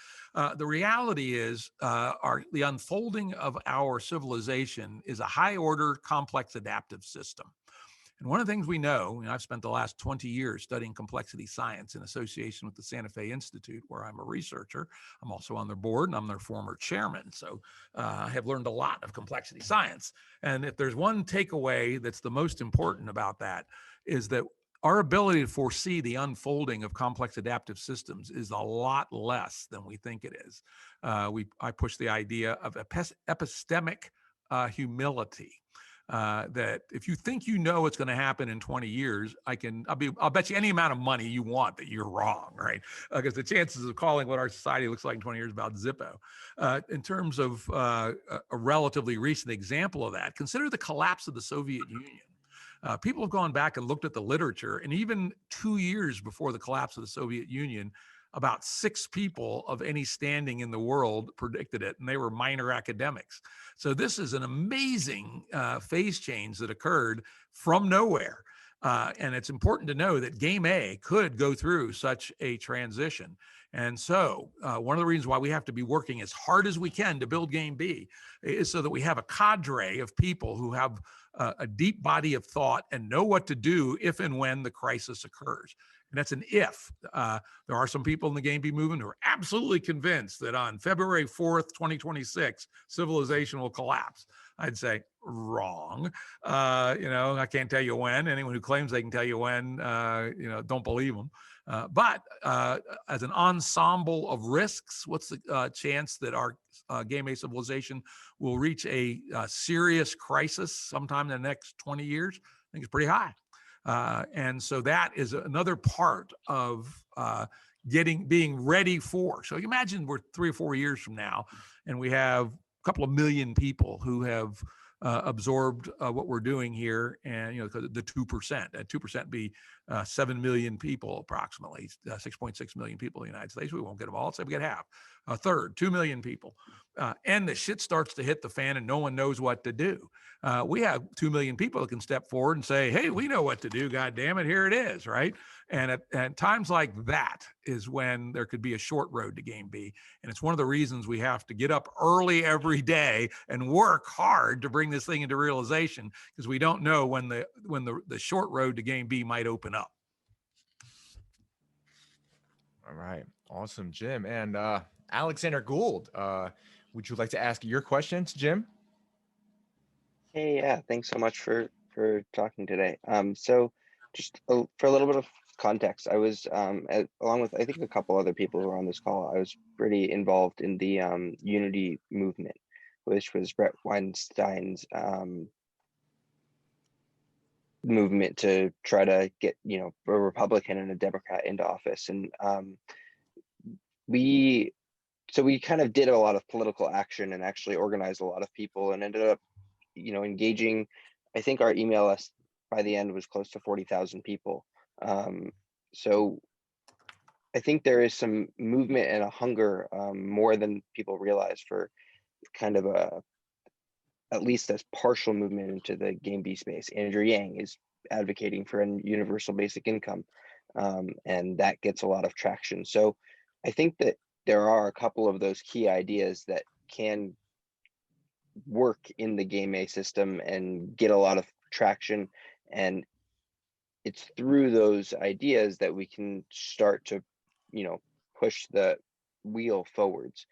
The reality is the unfolding of our civilization is a high order, complex, adaptive system. And one of the things we know, and I've spent the last 20 years studying complexity science in association with the Santa Fe Institute, where I'm a researcher. I'm also on their board, and I'm their former chairman. So I have learned a lot of complexity science. And if there's one takeaway that's the most important about that, is that our ability to foresee the unfolding of complex adaptive systems is a lot less than we think it is. I push the idea of epistemic humility. That if you think you know what's going to happen in 20 years, I'll bet you any amount of money you want that you're wrong, right? Because the chances of calling what our society looks like in 20 years about Zippo. In terms of a relatively recent example of that, consider the collapse of the Soviet Union. People have gone back and looked at the literature, and even 2 years before the collapse of the Soviet Union, about 6 people of any standing in the world predicted it, and they were minor academics. So this is an amazing phase change that occurred from nowhere. And it's important to know that Game A could go through such a transition. And so one of the reasons why we have to be working as hard as we can to build Game B is so that we have a cadre of people who have a deep body of thought and know what to do if and when the crisis occurs. And that's an if. There are some people in the Game B movement who are absolutely convinced that on February 4th, 2026, civilization will collapse. I'd say wrong. I can't tell you when. Anyone who claims they can tell you when, don't believe them. But as an ensemble of risks, what's the chance that our Game A civilization will reach a serious crisis sometime in the next 20 years? I think it's pretty high. And so that is another part of being ready for. So you imagine we're 3 or 4 years from now, and we have a couple of million people who have absorbed what we're doing here, and the 2%. That 2% be 7 million people, approximately 6.6 million people in the United States. We won't get them all. Let's say we get half, a third, 2 million people. And the shit starts to hit the fan and no one knows what to do. We have 2 million people that can step forward and say, hey, we know what to do. God damn it. Here it is. Right. And at times like that is when there could be a short road to Game B. And it's one of the reasons we have to get up early every day and work hard to bring this thing into realization, because we don't know when the short road to Game B might open up. All right. Awesome, Jim. And Alexander Gould, would you like to ask your questions, Jim? Hey, yeah, thanks so much for talking today. So just for a little bit of context, I was along with I think a couple other people who are on this call, I was pretty involved in the Unity movement, which was Brett Weinstein's movement to try to get, you know, a Republican and a Democrat into office. And we kind of did a lot of political action and actually organized a lot of people and ended up, you know, engaging. I think our email list by the end was close to 40,000 people. So I think there is some movement and a hunger, more than people realize, for kind of at least as partial movement into the Game B space. Andrew Yang is advocating for a universal basic income, and that gets a lot of traction. So I think that there are a couple of those key ideas that can work in the Game A system and get a lot of traction. And it's through those ideas that we can start to, you know, push the wheel forwards.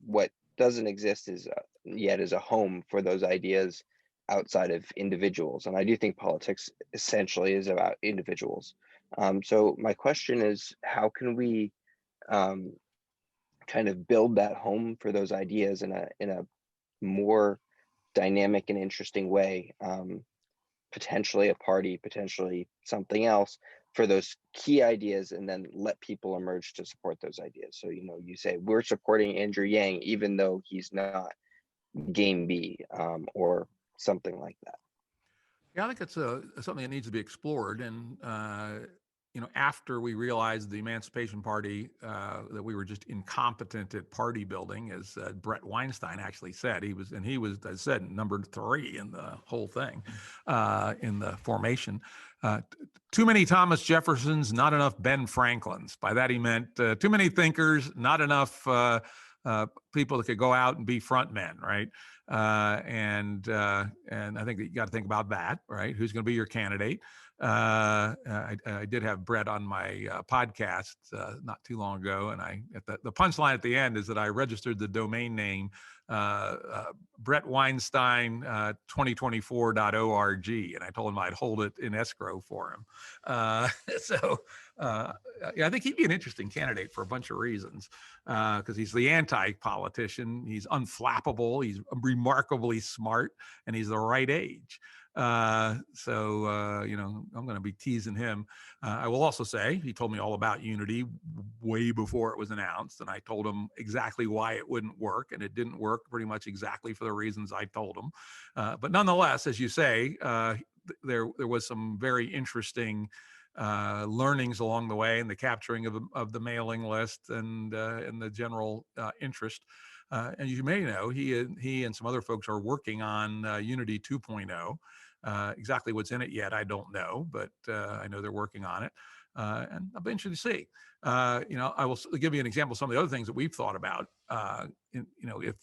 What doesn't exist yet is a home for those ideas outside of individuals. And I do think politics essentially is about individuals. So my question is, how can we kind of build that home for those ideas in a more dynamic and interesting way, potentially a party, potentially something else for those key ideas, and then let people emerge to support those ideas. So, you know, you say we're supporting Andrew Yang even though he's not Game B, or something like that. Yeah, I think it's something that needs to be explored. And you know, after we realized the Emancipation Party, that we were just incompetent at party building, as Brett Weinstein actually said, he was, as I said, number 3 in the whole thing, in the formation. Too many Thomas Jeffersons, not enough Ben Franklins. By that he meant too many thinkers, not enough people that could go out and be front men, right? And I think that you got to think about that, right? Who's going to be your candidate? I did have Brett on my podcast not too long ago, and the punchline at the end is that I registered the domain name Brett Weinstein 2024.org, and I told him I'd hold it in escrow for him. Yeah, I think he'd be an interesting candidate for a bunch of reasons, because he's the anti-politician, he's unflappable, he's remarkably smart, and he's the right age. You know, I'm going to be teasing him. I will also say he told me all about Unity way before it was announced, and I told him exactly why it wouldn't work, and it didn't work pretty much exactly for the reasons I told him. But nonetheless, as you say, there was some very interesting learnings along the way, and the capturing of the mailing list and the general interest. And you may know, he and some other folks are working on Unity 2.0. Exactly what's in it yet, I don't know, but I know they're working on it. And I'll be interested to see. You know, I will give you an example of some of the other things that we've thought about. You know, if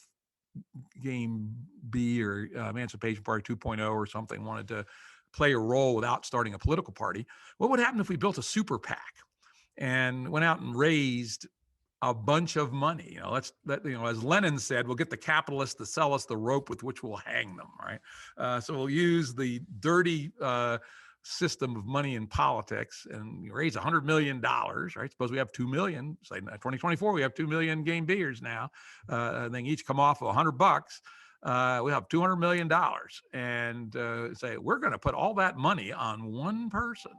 Game B or Emancipation Party 2.0 or something wanted to play a role without starting a political party, what would happen if we built a super PAC and went out and raised a bunch of money? You know, you know, as Lenin said, we'll get the capitalists to sell us the rope with which we'll hang them, right? So we'll use the dirty system of money in politics and raise $100 million, right? Suppose we have 2 million, say in 2024, we have 2 million Game Bers now. And then each come off of $100. We have $200 million, and say, we're going to put all that money on one person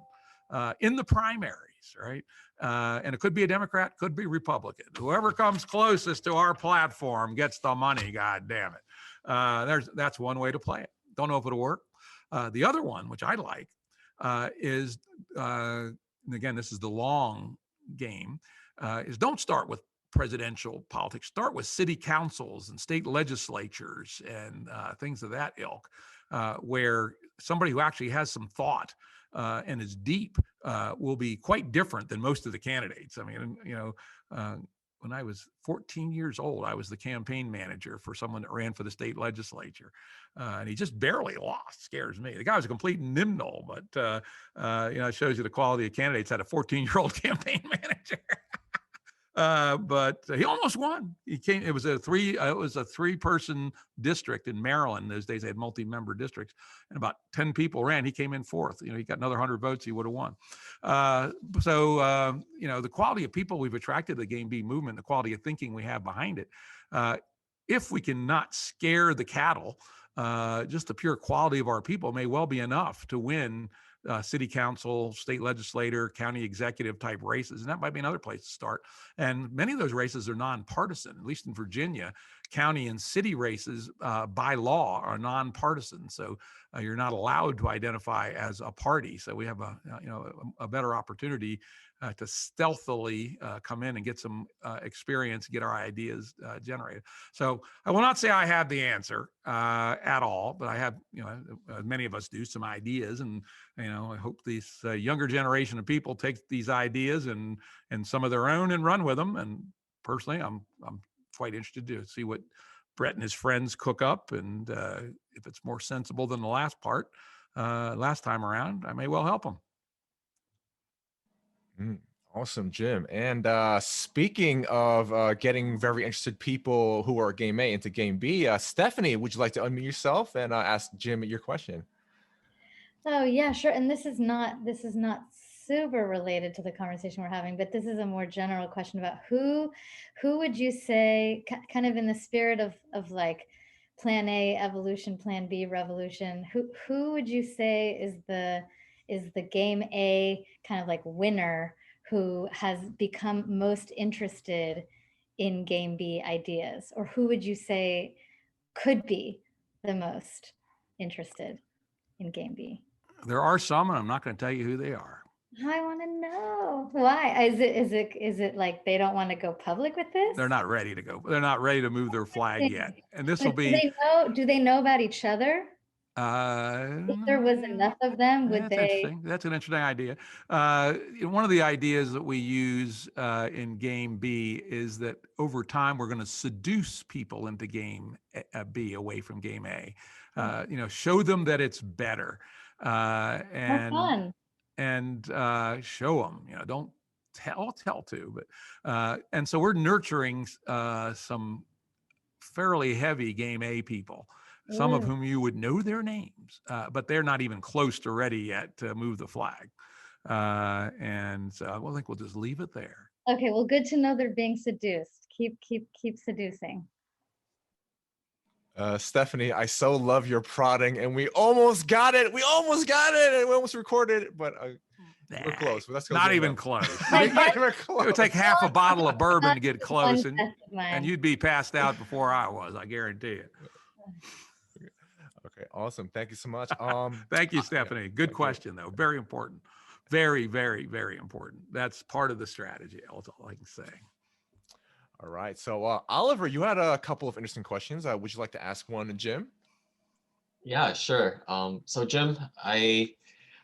in the primaries, right? And it could be a Democrat, could be Republican. Whoever comes closest to our platform gets the money, God damn it. That's one way to play it. Don't know if it'll work. The other one, which I like, is, and again, this is the long game, is don't start with presidential politics. Start with city councils and state legislatures and things of that ilk, where somebody who actually has some thought and is deep will be quite different than most of the candidates. I mean, when I was 14 years old, I was the campaign manager for someone that ran for the state legislature. And he just barely lost. Scares me. The guy was a complete nimble, but it shows you the quality of candidates. Had a 14-year-old campaign manager. But he almost won. He came. It was a three-person district in Maryland. Those days they had multi-member districts, and about 10 people ran. He came in fourth. He got another 100 votes. He would have won. The quality of people we've attracted to the Game B movement, the quality of thinking we have behind it. If we can not scare the cattle, just the pure quality of our people may well be enough to win city council, state legislator, county executive type races. And that might be another place to start. And many of those races are nonpartisan, at least in Virginia. County and city races by law are nonpartisan. So you're not allowed to identify as a party. So we have a better opportunity to stealthily come in and get some experience, get our ideas generated. So I will not say I have the answer at all, but I have, many of us do, some ideas, and I hope this younger generation of people take these ideas and some of their own and run with them. And personally, I'm quite interested to see what Brett and his friends cook up, and if it's more sensible than the last time around, I may well help them. Awesome, Jim. And speaking of getting very interested people who are Game A into Game B, Stephanie, would you like to unmute yourself and ask Jim your question? Oh yeah, sure. And this is not super related to the conversation we're having, but this is a more general question about who would you say, kind of in the spirit of like Plan A evolution, Plan B revolution, who would you say is the Game A kind of like winner who has become most interested in Game B ideas? Or who would you say could be the most interested in Game B? There are some, and I'm not going to tell you who they are. I want to know why. Is it like they don't want to go public with this? They're not ready to go. They're not ready to move their flag yet. And this will be. Do they know about each other? If there was enough of them, would they? That's an interesting idea. One of the ideas that we use in Game B is that over time we're going to seduce people into Game B away from Game A. Show them that it's better, and show them. Don't tell to, but and so we're nurturing some fairly heavy Game A people. Some of whom you would know their names, but they're not even close to ready yet to move the flag. And so I think we'll just leave it there. Okay, well, good to know they're being seduced. Keep seducing. Stephanie, I so love your prodding, and we almost got it. And we almost recorded it, but we're close. But that's not even close. It would take half a bottle of bourbon to get close, and you'd be passed out before I was. I guarantee it. Okay, awesome. Thank you so much. Thank you, Stephanie. Good question, though. Very important. Very, very, very important. That's part of the strategy. That's all I can say. All right. So, Oliver, you had a couple of interesting questions. Would you like to ask one to Jim? Yeah, sure. So, Jim, I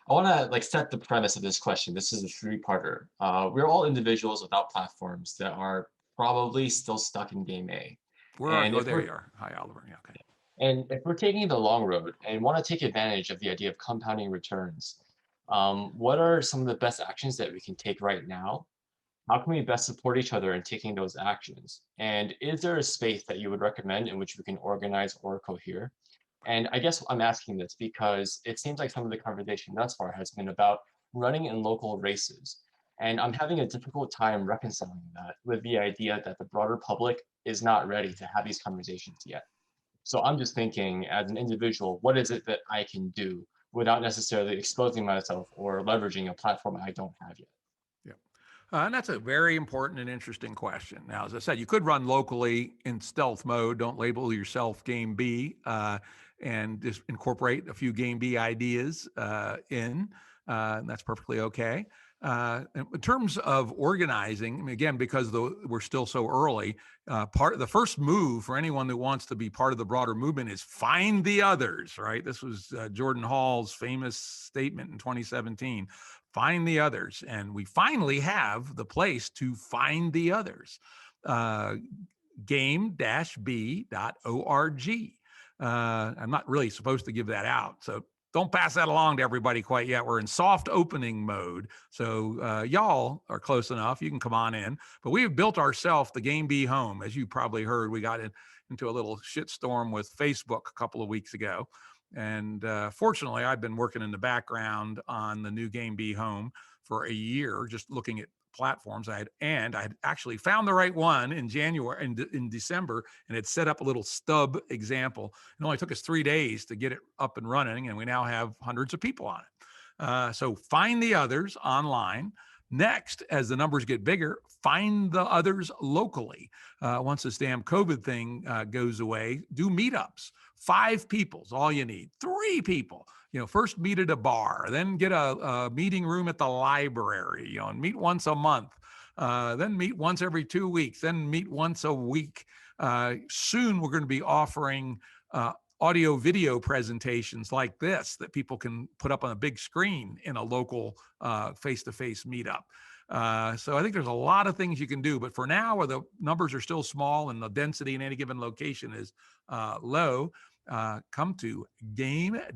want to set the premise of this question. This is a three-parter. We're all individuals without platforms that are probably still stuck in Game A. There you are. Hi, Oliver. Yeah, okay. And if we're taking the long road and want to take advantage of the idea of compounding returns, what are some of the best actions that we can take right now? How can we best support each other in taking those actions? And is there a space that you would recommend in which we can organize or cohere? And I guess I'm asking this because it seems like some of the conversation thus far has been about running in local races. And I'm having a difficult time reconciling that with the idea that the broader public is not ready to have these conversations yet. So I'm just thinking, as an individual, what is it that I can do without necessarily exposing myself or leveraging a platform I don't have yet? Yeah, and that's a very important and interesting question. Now, as I said, you could run locally in stealth mode. Don't label yourself Game B, and just incorporate a few Game B ideas in. And that's perfectly okay. In terms of organizing, I mean, again, because we're still so early, the first move for anyone that wants to be part of the broader movement is find the others, right? This was Jordan Hall's famous statement in 2017, find the others. And we finally have the place to find the others, game-b.org. I'm not really supposed to give that out, so don't pass that along to everybody quite yet. We're in soft opening mode. So y'all are close enough. You can come on in. But we've built ourselves the GameB home. As you probably heard, we got into a little shitstorm with Facebook a couple of weeks ago. And fortunately, I've been working in the background on the new GameB home for a year, just looking at platforms. I had actually found the right one in January and in December, and had set up a little stub example. It only took us 3 days to get it up and running, and we now have hundreds of people on it. So find the others online. Next, as the numbers get bigger, find the others locally. Once this damn COVID thing goes away, do meetups. 5 people is all you need. 3 people. First meet at a bar, then get a meeting room at the library, and meet once a month, then meet once every 2 weeks, then meet once a week. Soon we're going to be offering audio video presentations like this that people can put up on a big screen in a local face-to-face meetup. So I think there's a lot of things you can do, but for now, where the numbers are still small and the density in any given location is low, come to game-b.org.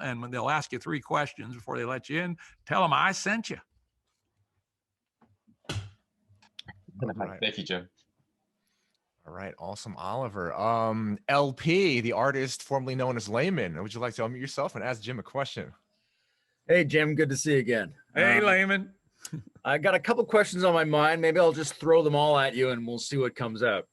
And when they'll ask you 3 questions before they let you in, tell them I sent you. Right. Thank you, Jim. All right, awesome, Oliver. LP, the artist formerly known as Layman, would you like to unmute yourself and ask Jim a question? Hey, Jim, good to see you again. Hey, Layman. I got a couple questions on my mind. Maybe I'll just throw them all at you and we'll see what comes out.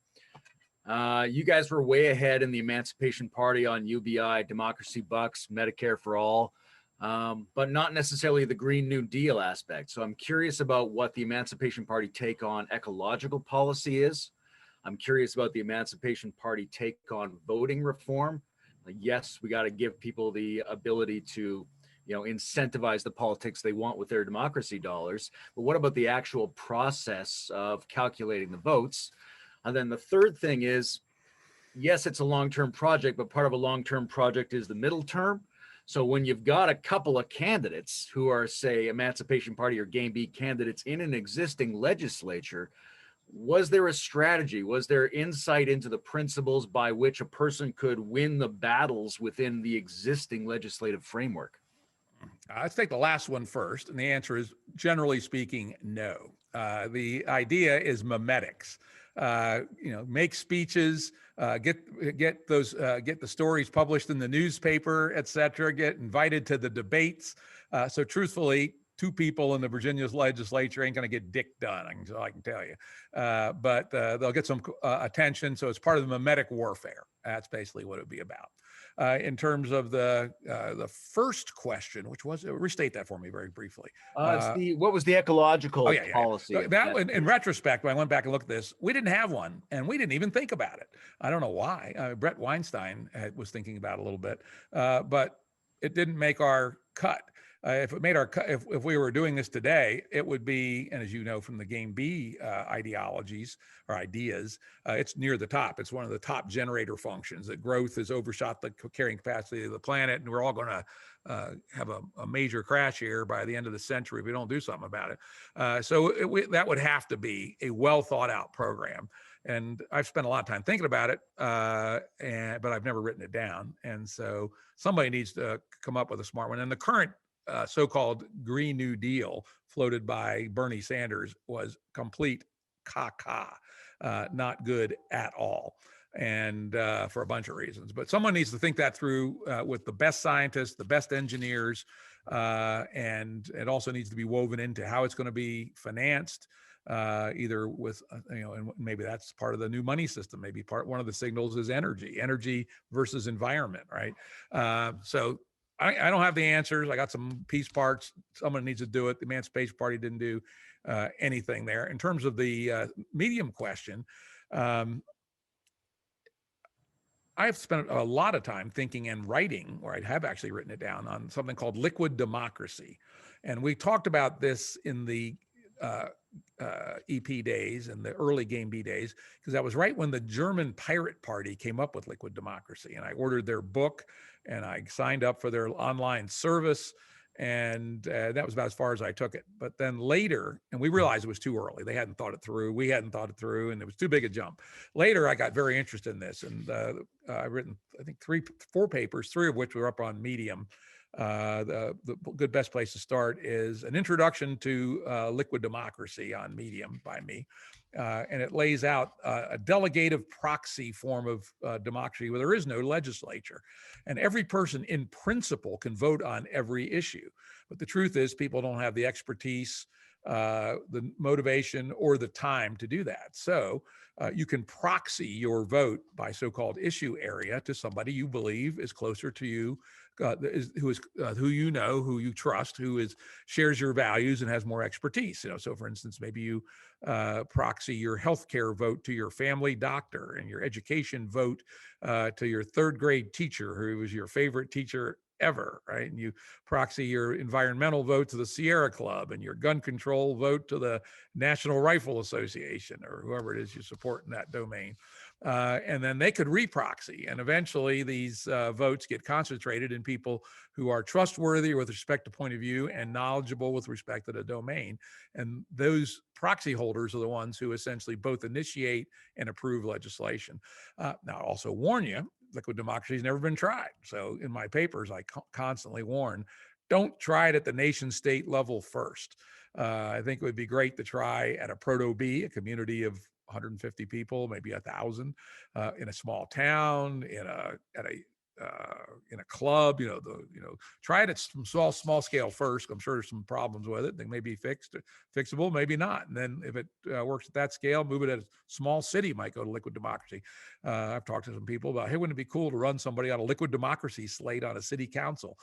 You guys were way ahead in the Emancipation Party on UBI, Democracy Bucks, Medicare for All, but not necessarily the Green New Deal aspect. So I'm curious about what the Emancipation Party take on ecological policy is. I'm curious about the Emancipation Party take on voting reform. Yes, we got to give people the ability to, incentivize the politics they want with their democracy dollars. But what about the actual process of calculating the votes? And then the third thing is, yes, it's a long-term project, but part of a long-term project is the middle term. So when you've got a couple of candidates who are, say, Emancipation Party or GameB candidates in an existing legislature, was there a strategy? Was there insight into the principles by which a person could win the battles within the existing legislative framework? Let's take the last one first. And the answer is, generally speaking, no. The idea is memetics. Make speeches, get the stories published in the newspaper, et cetera, get invited to the debates. So truthfully, 2 people in the Virginia's legislature ain't going to get dick done, I can tell you. But they'll get some attention. So it's part of the memetic warfare. That's basically what it would be about. In terms of the first question, which was, restate that for me very briefly. What was the ecological policy? So that in retrospect, when I went back and looked at this, we didn't have one, and we didn't even think about it. I don't know why. Brett Weinstein was thinking about it a little bit, but it didn't make our cut. If it made our cut, if we were doing this today, it would be, and as you know from the GameB ideologies or ideas, it's near the top. It's one of the top generator functions. That growth has overshot the carrying capacity of the planet, and we're all going to have a major crash here by the end of the century if we don't do something about it. So that would have to be a well thought out program. And I've spent a lot of time thinking about it, but I've never written it down. And so somebody needs to come up with a smart one. And the current so-called Green New Deal floated by Bernie Sanders was complete caca, not good at all, and for a bunch of reasons. But someone needs to think that through with the best scientists, the best engineers, and it also needs to be woven into how it's going to be financed, either with, and maybe that's part of the new money system. Maybe one of the signals is energy versus environment, right? So I don't have the answers. I got some piece parts. Someone needs to do it. The Emancipation Party didn't do anything there. In terms of the medium question, I've spent a lot of time thinking and writing, or I have actually written it down, on something called liquid democracy. And we talked about this in the EP days and the early GameB days, because that was right when the German Pirate Party came up with liquid democracy. And I ordered their book and I signed up for their online service. And that was about as far as I took it. But then later, and we realized it was too early. They hadn't thought it through. We hadn't thought it through, and it was too big a jump. Later, I got very interested in this, and I've written, I think, 4 papers, 3 of which were up on Medium. The good best place to start is an introduction to liquid democracy on Medium by me. And it lays out a delegative proxy form of democracy where there is no legislature. And every person in principle can vote on every issue. But the truth is people don't have the expertise, the motivation, or the time to do that. So you can proxy your vote by so-called issue area to somebody you believe is closer to you, who you know, who you trust, shares your values and has more expertise. So for instance, maybe you proxy your healthcare vote to your family doctor, and your education vote to your 3rd grade teacher who was your favorite teacher ever, right? And you proxy your environmental vote to the Sierra Club, and your gun control vote to the National Rifle Association, or whoever it is you support in that domain. And then they could reproxy, and eventually these votes get concentrated in people who are trustworthy with respect to point of view and knowledgeable with respect to the domain. And those proxy holders are the ones who essentially both initiate and approve legislation. Now, I'll also warn you, liquid democracy has never been tried. So in my papers, I constantly warn, don't try it at the nation state level first. I think it would be great to try at a proto-B, a community of 150 people, maybe 1,000, in a small town, in a club. Try it at some small scale first. I'm sure there's some problems with it. They may be fixable, maybe not. And then if it works at that scale, move it at a small city, might go to liquid democracy. I've talked to some people about, hey, wouldn't it be cool to run somebody on a liquid democracy slate on a city council,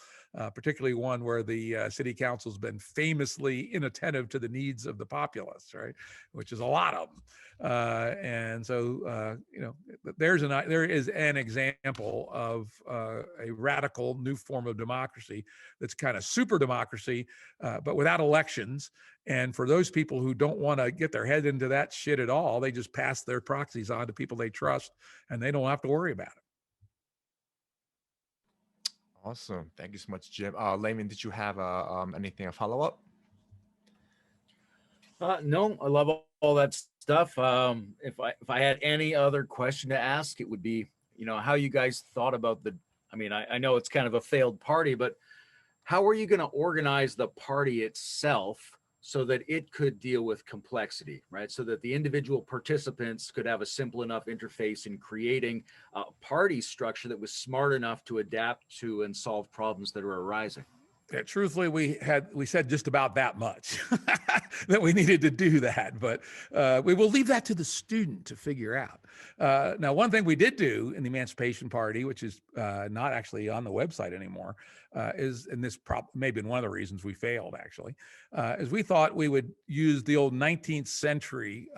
particularly one where the city council's been famously inattentive to the needs of the populace, right? Which is a lot of them. And so, there is an example of a radical new form of democracy that's kind of super democracy, but without elections. And for those people who don't want to get their head into that shit at all, they just pass their proxies on to people they trust, and they don't have to worry about it. Awesome. Thank you so much, Jim. Layman, did you have anything, a follow-up? No, I love all that stuff. If I had any other question to ask, it would be, how you guys thought about I know it's kind of a failed party, but how are you going to organize the party itself so that it could deal with complexity, right? So that the individual participants could have a simple enough interface in creating a party structure that was smart enough to adapt to and solve problems that are arising. Yeah, truthfully, we said just about that much that we needed to do that, but we will leave that to the student to figure out. Now, one thing we did do in the Emancipation Party, which is not actually on the website anymore, is, and this may have been one of the reasons we failed actually, is we thought we would use the old 19th century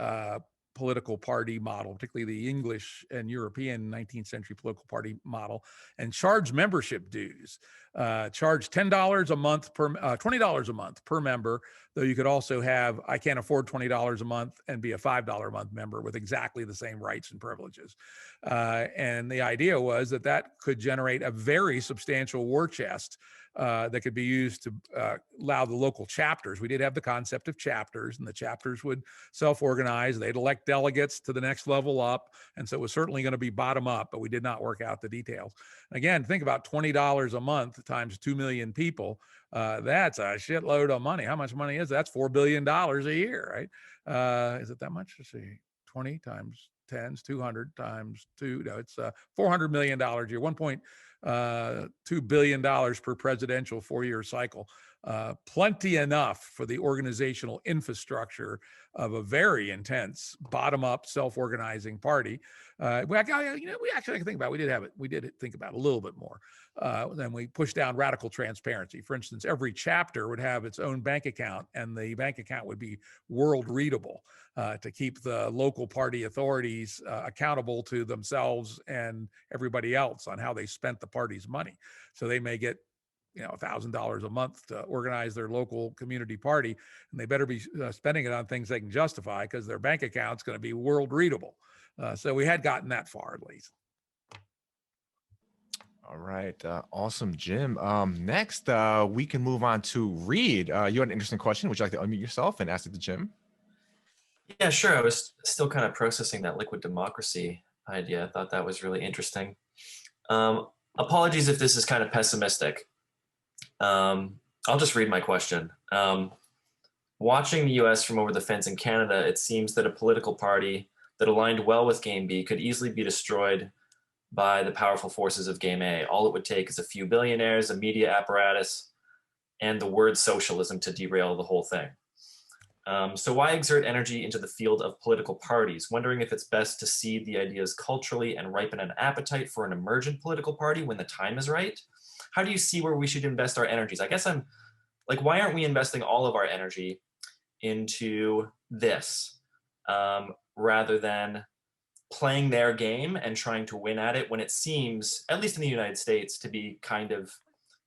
political party model, particularly the English and European 19th century political party model, and charge membership dues. Charge $10 a month per $20 a month per member, though you could also have, I can't afford $20 a month and be a $5 a month member with exactly the same rights and privileges. And the idea was that could generate a very substantial war chest that could be used to allow the local chapters. We did have the concept of chapters, and the chapters would self-organize. They'd elect delegates to the next level up. And so it was certainly going to be bottom up, but we did not work out the details. Again, think about $20 a month times 2 million people. That's a shitload of money. How much money is that? That's $4 billion a year, right? Is it that much? Let's see, 20 times 10's 200 times 2. No, it's $400 million a year, $1.2 billion per presidential 4-year cycle. plenty enough for the organizational infrastructure of a very intense bottom-up self-organizing party. We actually think about it. We did think about it a little bit more. Then we pushed down radical transparency. For instance, every chapter would have its own bank account, and the bank account would be world readable to keep the local party authorities accountable to themselves and everybody else on how they spent the party's money. So they may get $1,000 a month to organize their local community party, and they better be spending it on things they can justify because their bank account's going to be world readable. So we had gotten that far at least. All right. Awesome, Jim. Next, we can move on to Reed. You had an interesting question. Would you like to unmute yourself and ask it to Jim? Yeah, sure. I was still kind of processing that liquid democracy idea. I thought that was really interesting. Apologies if this is kind of pessimistic. I'll just read my question. Watching the US from over the fence in Canada, it seems that a political party that aligned well with Game B could easily be destroyed by the powerful forces of Game A. All it would take is a few billionaires, a media apparatus, and the word socialism to derail the whole thing. So why exert energy into the field of political parties? Wondering if it's best to seed the ideas culturally and ripen an appetite for an emergent political party when the time is right? How do you see where we should invest our energies? I guess I'm like, why aren't we investing all of our energy into this rather than playing their game and trying to win at it when it seems, at least in the United States, to be kind of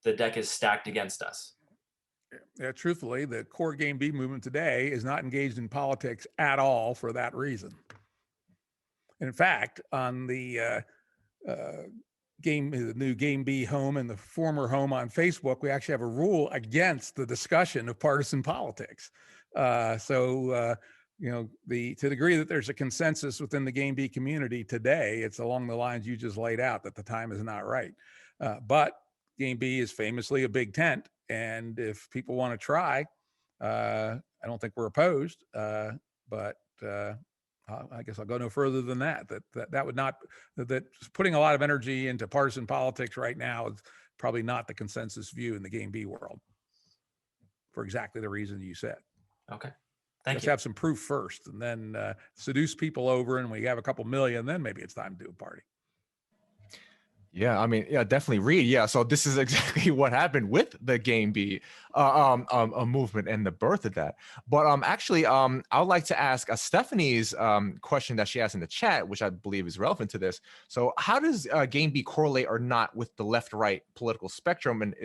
the deck is stacked against us? Yeah, truthfully, the core Game B movement today is not engaged in politics at all for that reason. In fact, on the new Game B home and the former home on Facebook, we actually have a rule against the discussion of partisan politics. To the degree that there's a consensus within the Game B community today, it's along the lines you just laid out, that the time is not right. But Game B is famously a big tent, and if people want to try, I don't think we're opposed. But I guess I'll go no further than that. That would not, that putting a lot of energy into partisan politics right now is probably not the consensus view in the Game B world, for exactly the reason you said. Okay, thank Let's you. have some proof first, and then seduce people over, and we have a couple million, then maybe it's time to do a party. Yeah, I mean, yeah, definitely, Reed. Yeah, so this is exactly what happened with the Game B movement and the birth of that. But actually, I would like to ask Stephanie's question that she asked in the chat, which I believe is relevant to this. So, how does Game B correlate or not with the left-right political spectrum? And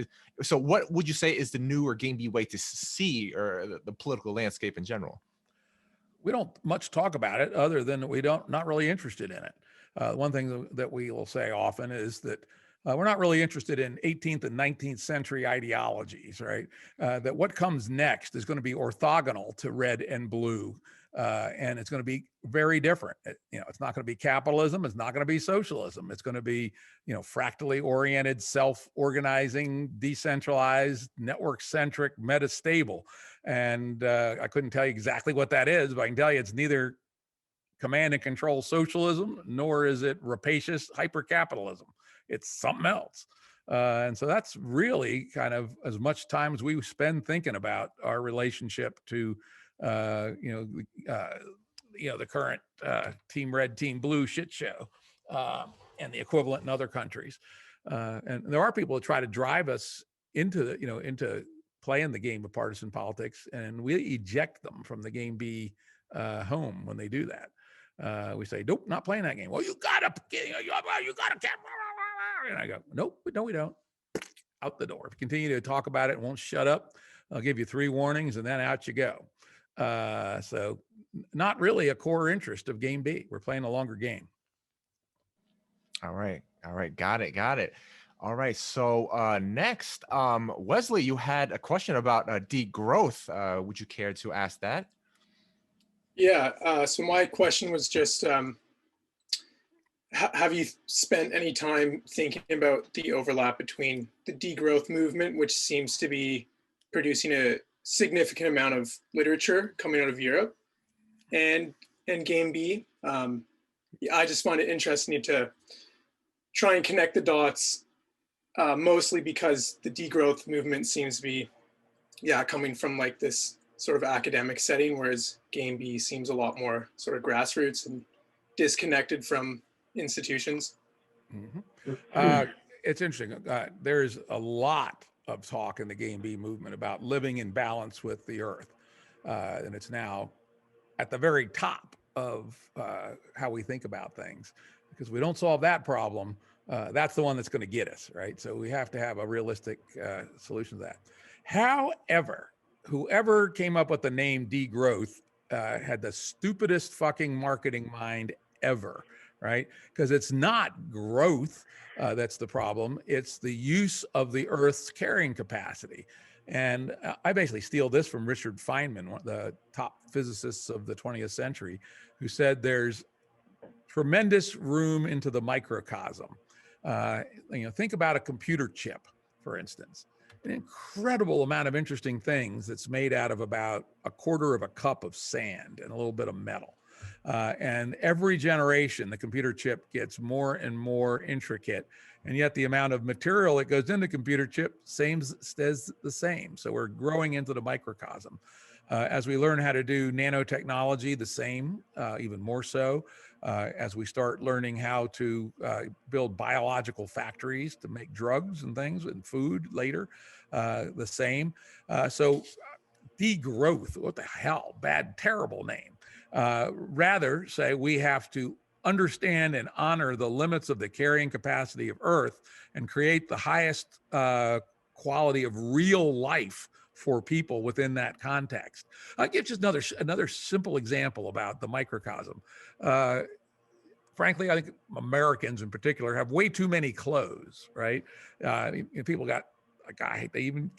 so, what would you say is the new or Game B way to see or the political landscape in general? We don't much talk about it, other than not really interested in it. One thing that we will say often is that we're not really interested in 18th and 19th century ideologies, right? That what comes next is going to be orthogonal to red and blue, and it's going to be very different. It's not going to be capitalism. It's not going to be socialism. It's going to be, fractally oriented, self-organizing, decentralized, network-centric, metastable. And I couldn't tell you exactly what that is, but I can tell you it's neither command and control socialism, nor is it rapacious hyper-capitalism. It's something else. And so that's really kind of as much time as we spend thinking about our relationship to, the current Team Red, Team Blue shit show and the equivalent in other countries. And there are people who try to drive us into playing the game of partisan politics, and we eject them from the Game B home when they do that. We say, nope, not playing that game. Well, you gotta, and I go, nope, no, we don't. Out the door. If you continue to talk about it and won't shut up, I'll give you 3 warnings and then out you go. So not really a core interest of Game B. We're playing a longer game. All right. Got it. All right. So next, Wesley, you had a question about degrowth. Would you care to ask that? Yeah, so my question was just, have you spent any time thinking about the overlap between the degrowth movement, which seems to be producing a significant amount of literature coming out of Europe, and Game B? I just find it interesting to try and connect the dots, mostly because the degrowth movement seems to be yeah, coming from like this sort of academic setting, whereas GameB seems a lot more sort of grassroots and disconnected from institutions. It's interesting. There's a lot of talk in the GameB movement about living in balance with the earth. And it's now at the very top of how we think about things. Because we don't solve that problem, that's the one that's going to get us, right? So we have to have a realistic solution to that. However, whoever came up with the name degrowth had the stupidest fucking marketing mind ever, right? Because it's not growth that's the problem. It's the use of the Earth's carrying capacity. And I basically steal this from Richard Feynman, one of the top physicists of the 20th century, who said there's tremendous room into the microcosm. Think about a computer chip, for instance. An incredible amount of interesting things that's made out of about a quarter of a cup of sand and a little bit of metal. And every generation, the computer chip gets more and more intricate, and yet the amount of material that goes into computer chip stays the same. So we're growing into the microcosm. As we learn how to do nanotechnology, the same, even more so. As we start learning how to build biological factories to make drugs and things and food later, the same. So degrowth, what the hell, bad, terrible name. Rather say we have to understand and honor the limits of the carrying capacity of Earth and create the highest quality of real life for people within that context. I'll give just another simple example about the microcosm. Frankly, I think Americans in particular have way too many clothes, right? People got, like, they even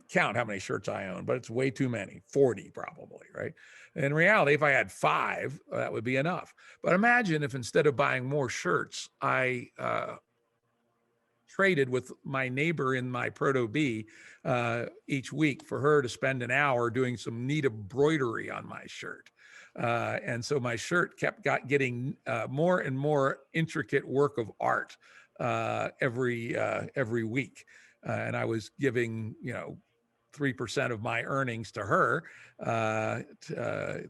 count how many shirts I own, but it's way too many, 40 probably, right? In reality, if I had 5, that would be enough. But imagine if instead of buying more shirts, I traded with my neighbor in my Proto-B each week for her to spend an hour doing some neat embroidery on my shirt. And so my shirt kept getting more and more intricate work of art every week. And I was giving, 3% of my earnings to her to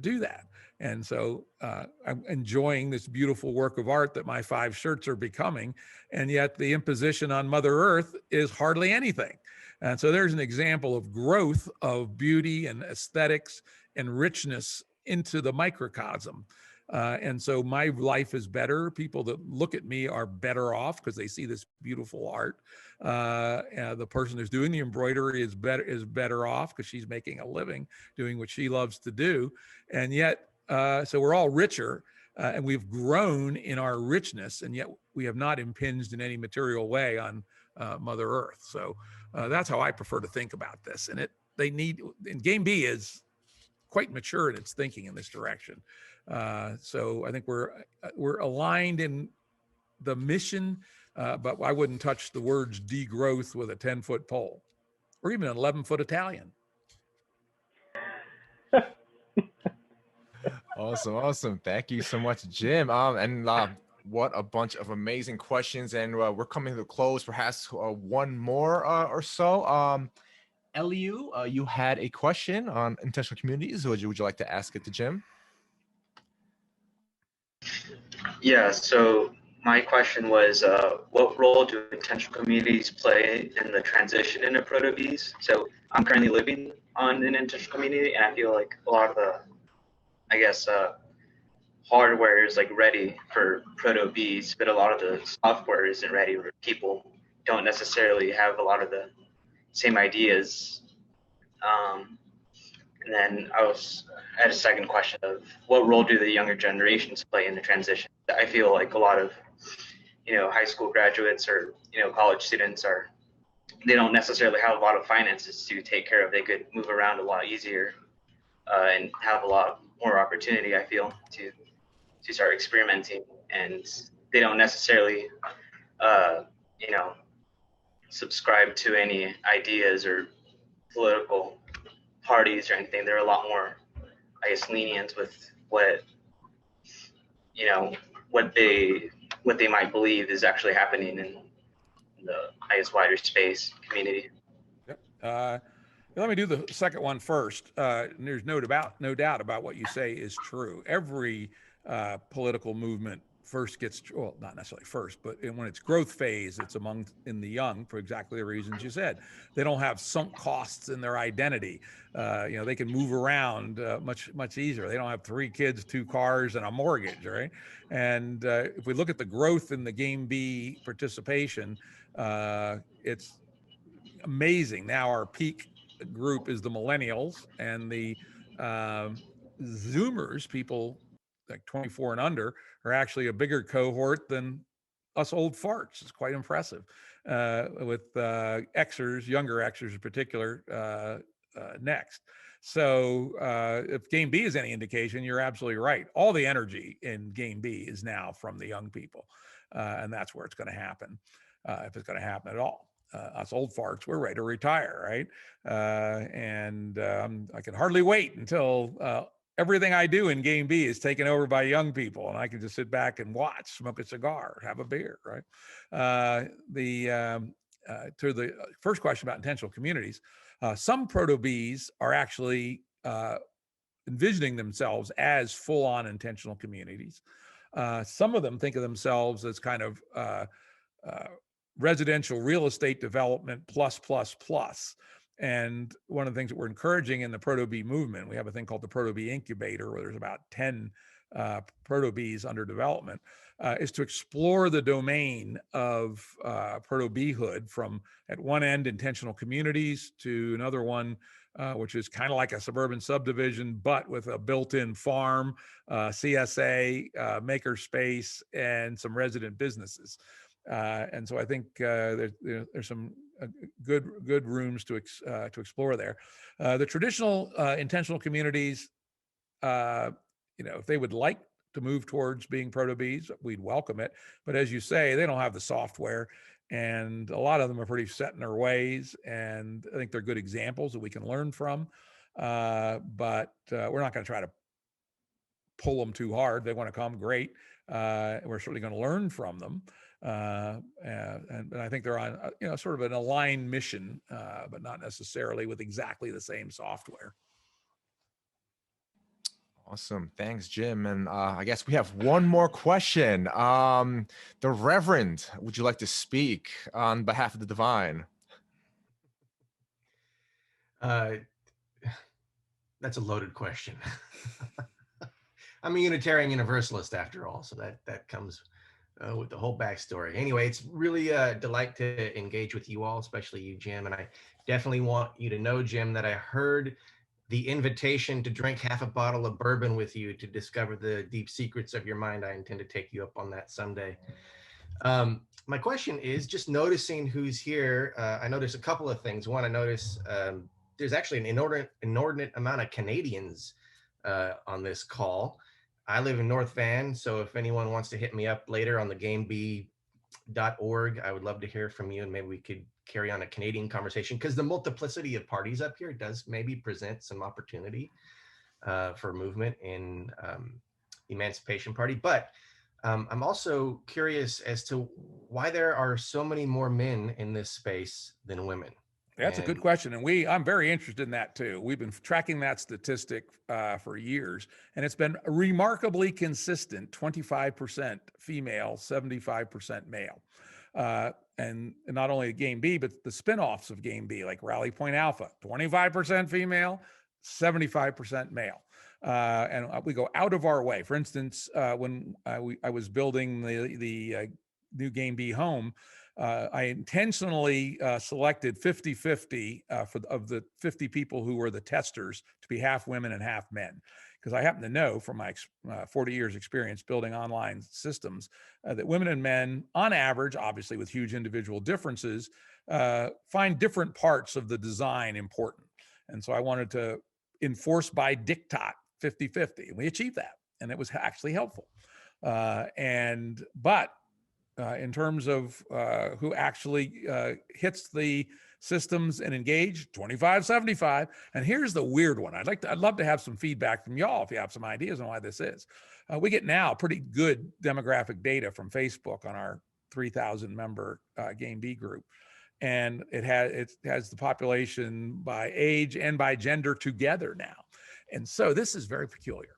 do that. And so I'm enjoying this beautiful work of art that my 5 shirts are becoming. And yet the imposition on Mother Earth is hardly anything. And so there's an example of growth of beauty and aesthetics and richness into the microcosm. And so my life is better. People that look at me are better off because they see this beautiful art. The person who's doing the embroidery is better off because she's making a living doing what she loves to do. And yet, so we're all richer and we've grown in our richness, and yet we have not impinged in any material way on Mother Earth. So that's how I prefer to think about this. And GameB is quite mature in its thinking in this direction. So I think we're aligned in the mission, but I wouldn't touch the words degrowth with a 10-foot pole or even an 11-foot Italian. Awesome. Thank you so much, Jim. What a bunch of amazing questions. And we're coming to a close, perhaps one more or so. Eliu, you had a question on intentional communities. Would you like to ask it to Jim? Yeah, so my question was, what role do intentional communities play in the transition into Proto-Bs? So I'm currently living on an intentional community, and I feel like a lot of the, hardware is like ready for Proto-Bs, but a lot of the software isn't ready, or people don't necessarily have a lot of the same ideas. And then I had a second question of what role do the younger generations play in the transition? I feel like a lot of, high school graduates or, college students they don't necessarily have a lot of finances to take care of. They could move around a lot easier and have a lot more opportunity, I feel, to start experimenting. And they don't necessarily, subscribe to any ideas or political parties or anything. They're a lot more, lenient with what they might believe is actually happening in the wider space community. Yep. Let me do the second one first. There's no doubt about what you say is true. Every political movement first gets, well, not necessarily first, but when it's growth phase, it's in the young for exactly the reasons you said. They don't have sunk costs in their identity. They can move around much easier. They don't have 3 kids, 2 cars, and a mortgage, right? And if we look at the growth in the GameB participation, it's amazing. Now our peak group is the millennials, and the Zoomers, people like 24 and under, are actually a bigger cohort than us old farts. It's quite impressive. With Xers, younger Xers in particular, next. So if GameB is any indication, you're absolutely right. All the energy in GameB is now from the young people, and that's where it's going to happen, if it's going to happen at all. Us old farts, we're ready to retire, right? And I can hardly wait until everything I do in GameB is taken over by young people, and I can just sit back and watch, smoke a cigar, have a beer, right? To the first question about intentional communities, some proto-bees are actually envisioning themselves as full-on intentional communities. Some of them think of themselves as kind of residential real estate development plus. And one of the things that we're encouraging in the proto-bee movement, we have a thing called the proto-bee incubator, where there's about 10 proto-bees under development, is to explore the domain of proto-beehood from, at one end, intentional communities, to another one, which is kind of like a suburban subdivision, but with a built-in farm, CSA, makerspace, and some resident businesses. And so I think there's some good rooms to explore there. The traditional intentional communities, if they would like to move towards being proto-bees, we'd welcome it. But as you say, they don't have the software, and a lot of them are pretty set in their ways. And I think they're good examples that we can learn from. But we're not going to try to pull them too hard. They want to come, great. We're certainly going to learn from them. And I think they're on, sort of an aligned mission, but not necessarily with exactly the same software. Awesome. Thanks, Jim. And I guess we have one more question. The Reverend, would you like to speak on behalf of the divine? That's a loaded question. I'm a Unitarian Universalist after all, so that comes with the whole backstory. Anyway, it's really a delight to engage with you all, especially you, Jim. And I definitely want you to know, Jim, that I heard the invitation to drink half a bottle of bourbon with you to discover the deep secrets of your mind. I intend to take you up on that someday. My question is just noticing who's here. I noticed a couple of things. One, I noticed there's actually an inordinate amount of Canadians on this call. I live in North Van, so if anyone wants to hit me up later on the GameB.org, I would love to hear from you, and maybe we could carry on a Canadian conversation, because the multiplicity of parties up here does maybe present some opportunity for movement in Emancipation Party. But I'm also curious as to why there are so many more men in this space than women. That's a good question. And I'm very interested in that too. We've been tracking that statistic for years, and it's been remarkably consistent, 25% female, 75% male. And not only GameB, but the spinoffs of GameB, like Rally Point Alpha, 25% female, 75% male. And we go out of our way. For instance, when I was building the new GameB home, I intentionally selected 50-50 of the 50 people who were the testers to be half women and half men. Because I happen to know from my 40 years experience building online systems that women and men, on average, obviously with huge individual differences, find different parts of the design important. And so I wanted to enforce by diktat 50-50. And we achieved that. And it was actually helpful. But in terms of who actually hits the systems and engage, 25-75. And here's the weird one. I'd love to have some feedback from y'all if you have some ideas on why this is. We get now pretty good demographic data from Facebook on our 3,000 member GameB group. and it has the population by age and by gender together now. And so this is very peculiar.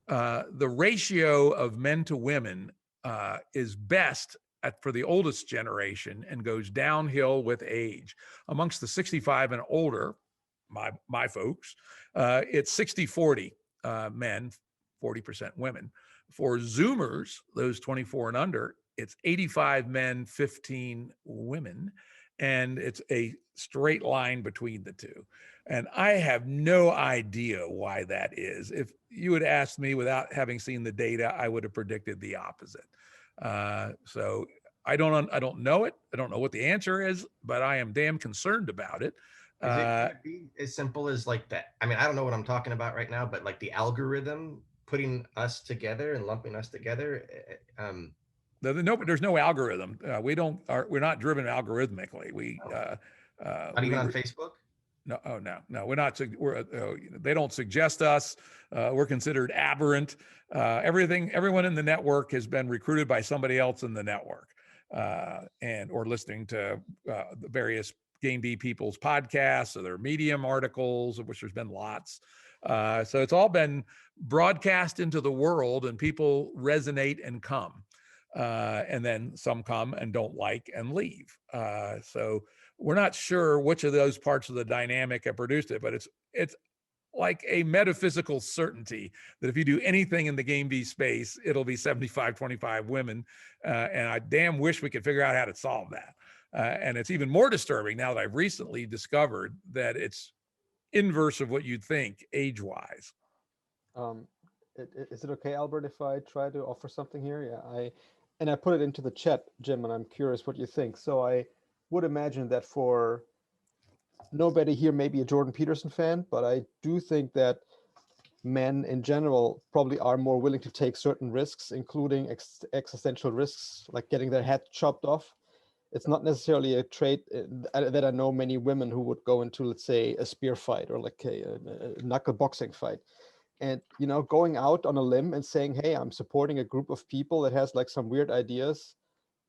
The ratio of men to women is best for the oldest generation and goes downhill with age. Amongst the 65 and older, my folks, it's 60-40 men, 40% women. For Zoomers, those 24 and under, it's 85 men, 15 women, and it's a straight line between the two. And I have no idea why that is. If you had asked me without having seen the data, I would have predicted the opposite. So I don't know it. I don't know what the answer is, but I am damn concerned about it. Is it going to be as simple as like that? I mean, I don't know what I'm talking about right now, but like the algorithm putting us together and lumping us together. There's no algorithm. We're not driven algorithmically. Not even on Facebook. No, no, we're not. They don't suggest us. We're considered aberrant. Everyone in the network has been recruited by somebody else in the network, or listening to the various GameB people's podcasts or their Medium articles, of which there's been lots. So it's all been broadcast into the world, and people resonate and come. And then some come and don't like and leave. So we're not sure which of those parts of the dynamic have produced it, but it's like a metaphysical certainty that if you do anything in the GameB space, it'll be 75-25 women. And I damn wish we could figure out how to solve that. And it's even more disturbing now that I've recently discovered that it's inverse of what you'd think age-wise. Is it okay, Albert, if I try to offer something here? Yeah, I put it into the chat, Jim, and I'm curious what you think. So I would imagine that for nobody here may be a Jordan Peterson fan, but I do think that men in general probably are more willing to take certain risks, including existential risks, like getting their head chopped off. It's not necessarily a trait that I know many women who would go into, let's say, a spear fight or like a knuckle boxing fight. And, you know, going out on a limb and saying, hey, I'm supporting a group of people that has like some weird ideas,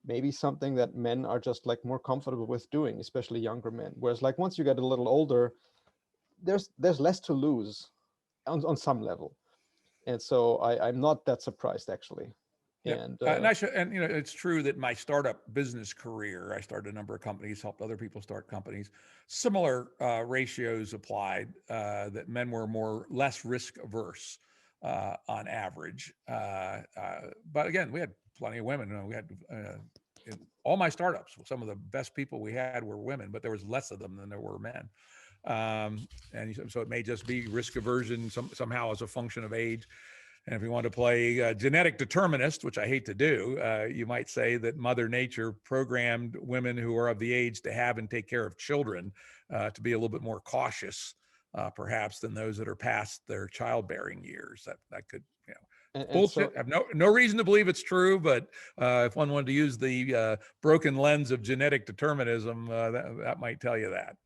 maybe something that men are just like more comfortable with doing, especially younger men. Whereas like once you get a little older, there's less to lose on some level. And so I'm not that surprised, actually. Yeah. And you know, it's true that my startup business career, I started a number of companies, helped other people start companies. Similar ratios applied, that men were less risk averse on average. But again, we had plenty of women. We had in all my startups, some of the best people we had were women, but there was less of them than there were men. And so it may just be risk aversion somehow as a function of age. And if you want to play genetic determinist, which I hate to do, you might say that Mother Nature programmed women who are of the age to have and take care of children to be a little bit more cautious, perhaps, than those that are past their childbearing years. That could, you know, bullshit. So, I have no reason to believe it's true, but if one wanted to use the broken lens of genetic determinism, that might tell you that.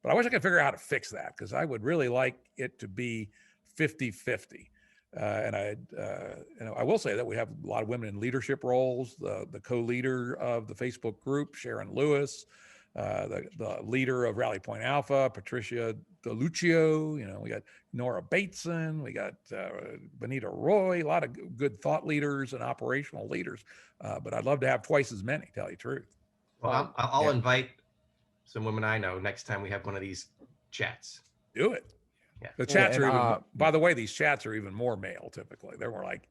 But I wish I could figure out how to fix that, because I would really like it to be 50-50. And I will say that we have a lot of women in leadership roles. The co-leader of the Facebook group, Sharon Lewis, the leader of Rally Point Alpha, Patricia DeLuccio. You know, we got Nora Bateson, we got Benita Roy, a lot of good thought leaders and operational leaders. But I'd love to have twice as many, tell you the truth. Well, I'll invite some women I know next time we have one of these chats. Do it. Yeah. The chats are even, by the way, these chats are even more male typically. They're more like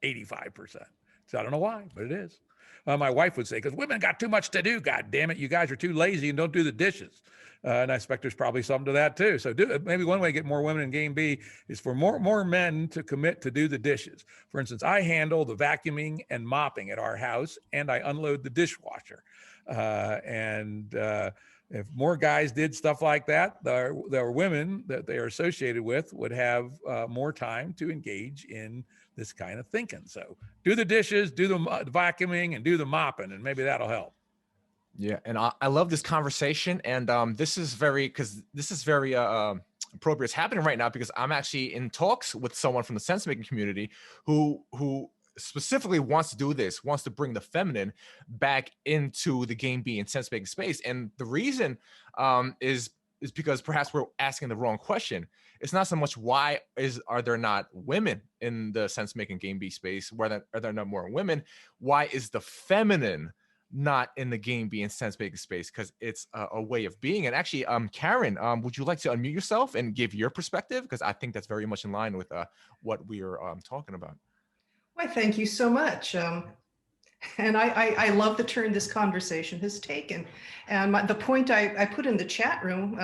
85%. So I don't know why, but it is. My wife would say, because women got too much to do. God damn it, you guys are too lazy and don't do the dishes. And I expect there's probably something to that too. So maybe one way to get more women in GameB is for more men to commit to do the dishes. For instance, I handle the vacuuming and mopping at our house, and I unload the dishwasher. If more guys did stuff like that, there were women that they are associated with would have more time to engage in this kind of thinking. So do the dishes, do the vacuuming, and do the mopping, and maybe that'll help. Yeah, and I love this conversation, and this is very appropriate. It's happening right now because I'm actually in talks with someone from the Sensemaking community who specifically wants to do this, wants to bring the feminine back into the game B and sense making space. And the reason is because perhaps we're asking the wrong question. It's not so much why are there not women in the sense making game B space? Why are there not more women? Why is the feminine not in the game B and sense making space? Because it's a way of being. And actually, Karen, would you like to unmute yourself and give your perspective? Because I think that's very much in line with what we are talking about. Why, thank you so much. And I love the turn this conversation has taken. And the point I put in the chat room,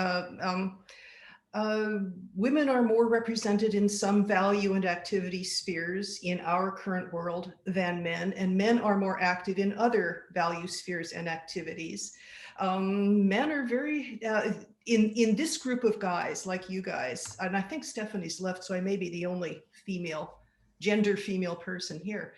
women are more represented in some value and activity spheres in our current world than men, and men are more active in other value spheres and activities. Men are very, in this group of guys like you guys, and I think Stephanie's left, so I may be the only gender female person here.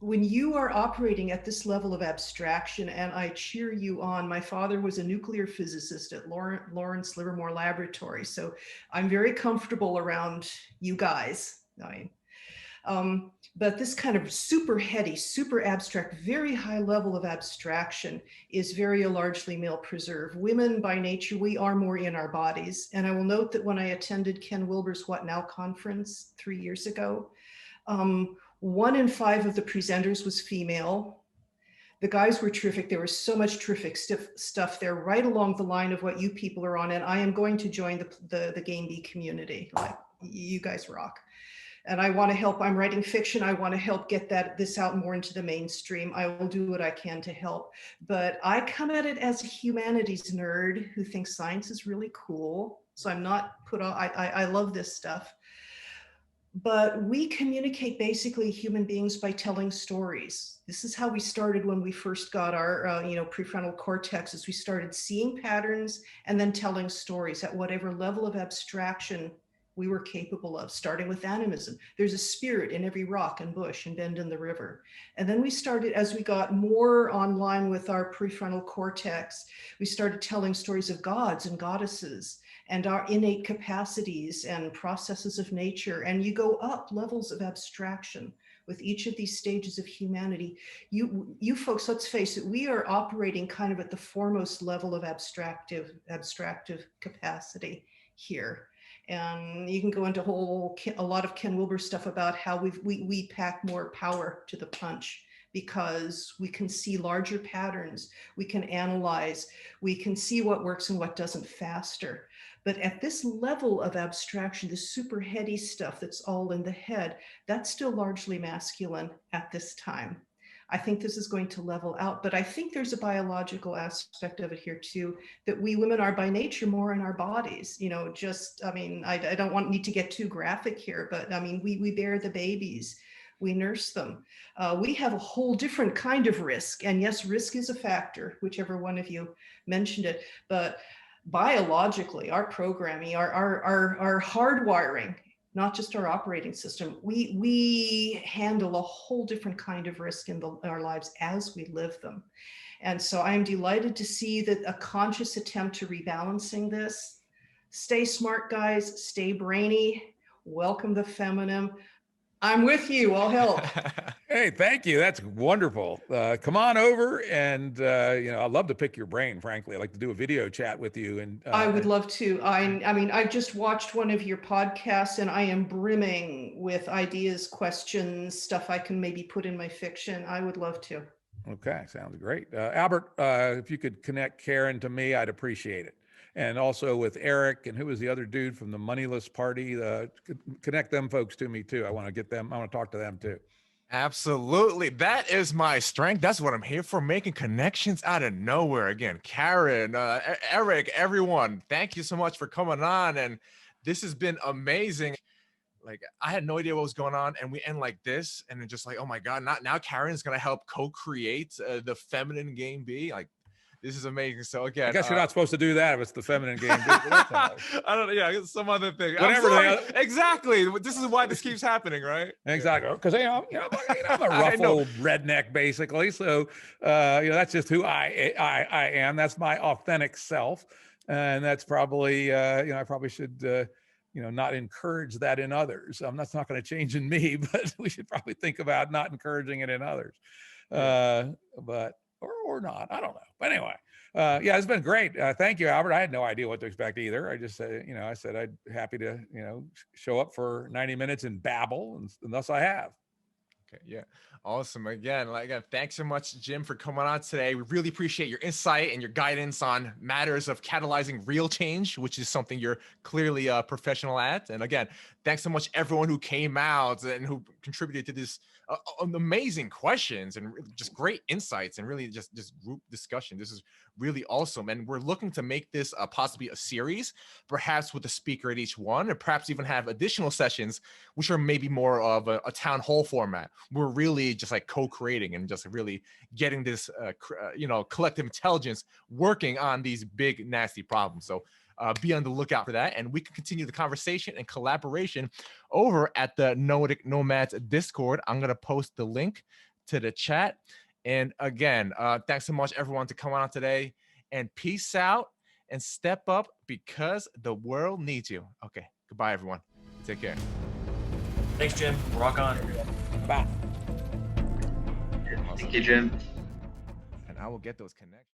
When you are operating at this level of abstraction, and I cheer you on, my father was a nuclear physicist at Lawrence Livermore Laboratory, so I'm very comfortable around you guys. But this kind of super heady, super abstract, very high level of abstraction is very largely male preserved. Women by nature, we are more in our bodies. And I will note that when I attended Ken Wilber's What Now conference 3 years ago, 1 in 5 of the presenters was female. The guys were terrific. There was so much terrific stuff there, right along the line of what you people are on. And I am going to join the Game B community. Like, you guys rock. And I want to help. I'm writing fiction. I want to help get this out more into the mainstream. I will do what I can to help. But I come at it as a humanities nerd who thinks science is really cool. So I'm not put on, I love this stuff. But we communicate basically human beings by telling stories. This is how we started when we first got our prefrontal cortex, as we started seeing patterns and then telling stories at whatever level of abstraction we were capable of, starting with animism. There's a spirit in every rock and bush and bend in the river. And then we started, as we got more online with our prefrontal cortex, we started telling stories of gods and goddesses and our innate capacities and processes of nature. And you go up levels of abstraction with each of these stages of humanity. You folks, let's face it, we are operating kind of at the foremost level of abstractive capacity here. And you can go into a lot of Ken Wilber stuff about how we pack more power to the punch because we can see larger patterns, we can analyze, we can see what works and what doesn't faster. But at this level of abstraction, the super heady stuff that's all in the head, that's still largely masculine at this time. I think this is going to level out, but I think there's a biological aspect of it here too, that we women are by nature more in our bodies. I don't need to get too graphic here, but I mean, we bear the babies, we nurse them. We have a whole different kind of risk. And yes, risk is a factor, whichever one of you mentioned it, but biologically, our programming, our hardwiring, not just our operating system, we handle a whole different kind of risk in our lives as we live them. And so I'm delighted to see that a conscious attempt to rebalancing this. Stay smart, guys, stay brainy, welcome the feminine. I'm with you, I'll help. Hey, thank you. That's wonderful. Come on over, and I'd love to pick your brain. Frankly, I'd like to do a video chat with you. And I would love to. I mean, I've just watched one of your podcasts, and I am brimming with ideas, questions, stuff I can maybe put in my fiction. I would love to. Okay, sounds great. Albert, if you could connect Karen to me, I'd appreciate it. And also with Eric, and who was the other dude from the Moneyless Party, connect them folks to me too. I want to talk to them too. Absolutely. That is my strength. That's what I'm here for, making connections out of nowhere. Again, Karen, Eric, everyone, thank you so much for coming on. And this has been amazing. Like, I had no idea what was going on, and we end like this, and then just like, oh my God, now Karen's going to help co-create the feminine game B. Like, this is amazing. So again, I guess you're not supposed to do that if it's the feminine game. I don't know. Yeah, it's some other thing. Exactly. This is why this keeps happening, right? Exactly. Because I'm a rough old redneck, basically. So that's just who I am. That's my authentic self, and that's probably I probably should not encourage that in others. That's not going to change in me, but we should probably think about not encouraging it in others. But or not, I don't know. But anyway, yeah, it's been great. Thank you, Albert. I had no idea what to expect either. I just said, I said I'd happy to, show up for 90 minutes and babble, and thus I have. Okay, yeah, awesome. Again, thanks so much, Jim, for coming on today. We really appreciate your insight and your guidance on matters of catalyzing real change, which is something you're clearly a professional at. And again, thanks so much everyone who came out and who contributed to this amazing questions and just great insights and really just group discussion. This is really awesome, and we're looking to make this possibly a series, perhaps with a speaker at each one, or perhaps even have additional sessions which are maybe more of a town hall format. We're really just like co-creating and just really getting this collective intelligence working on these big nasty problems. So be on the lookout for that, and we can continue the conversation and collaboration over at the Noetic Nomads Discord. I'm going to post the link to the chat. And again, thanks so much everyone to come on today, and peace out and step up because the world needs you. Okay, goodbye everyone. Take care. Thanks, Jim. Rock on. Bye. Thank you, Jim. And I will get those connections.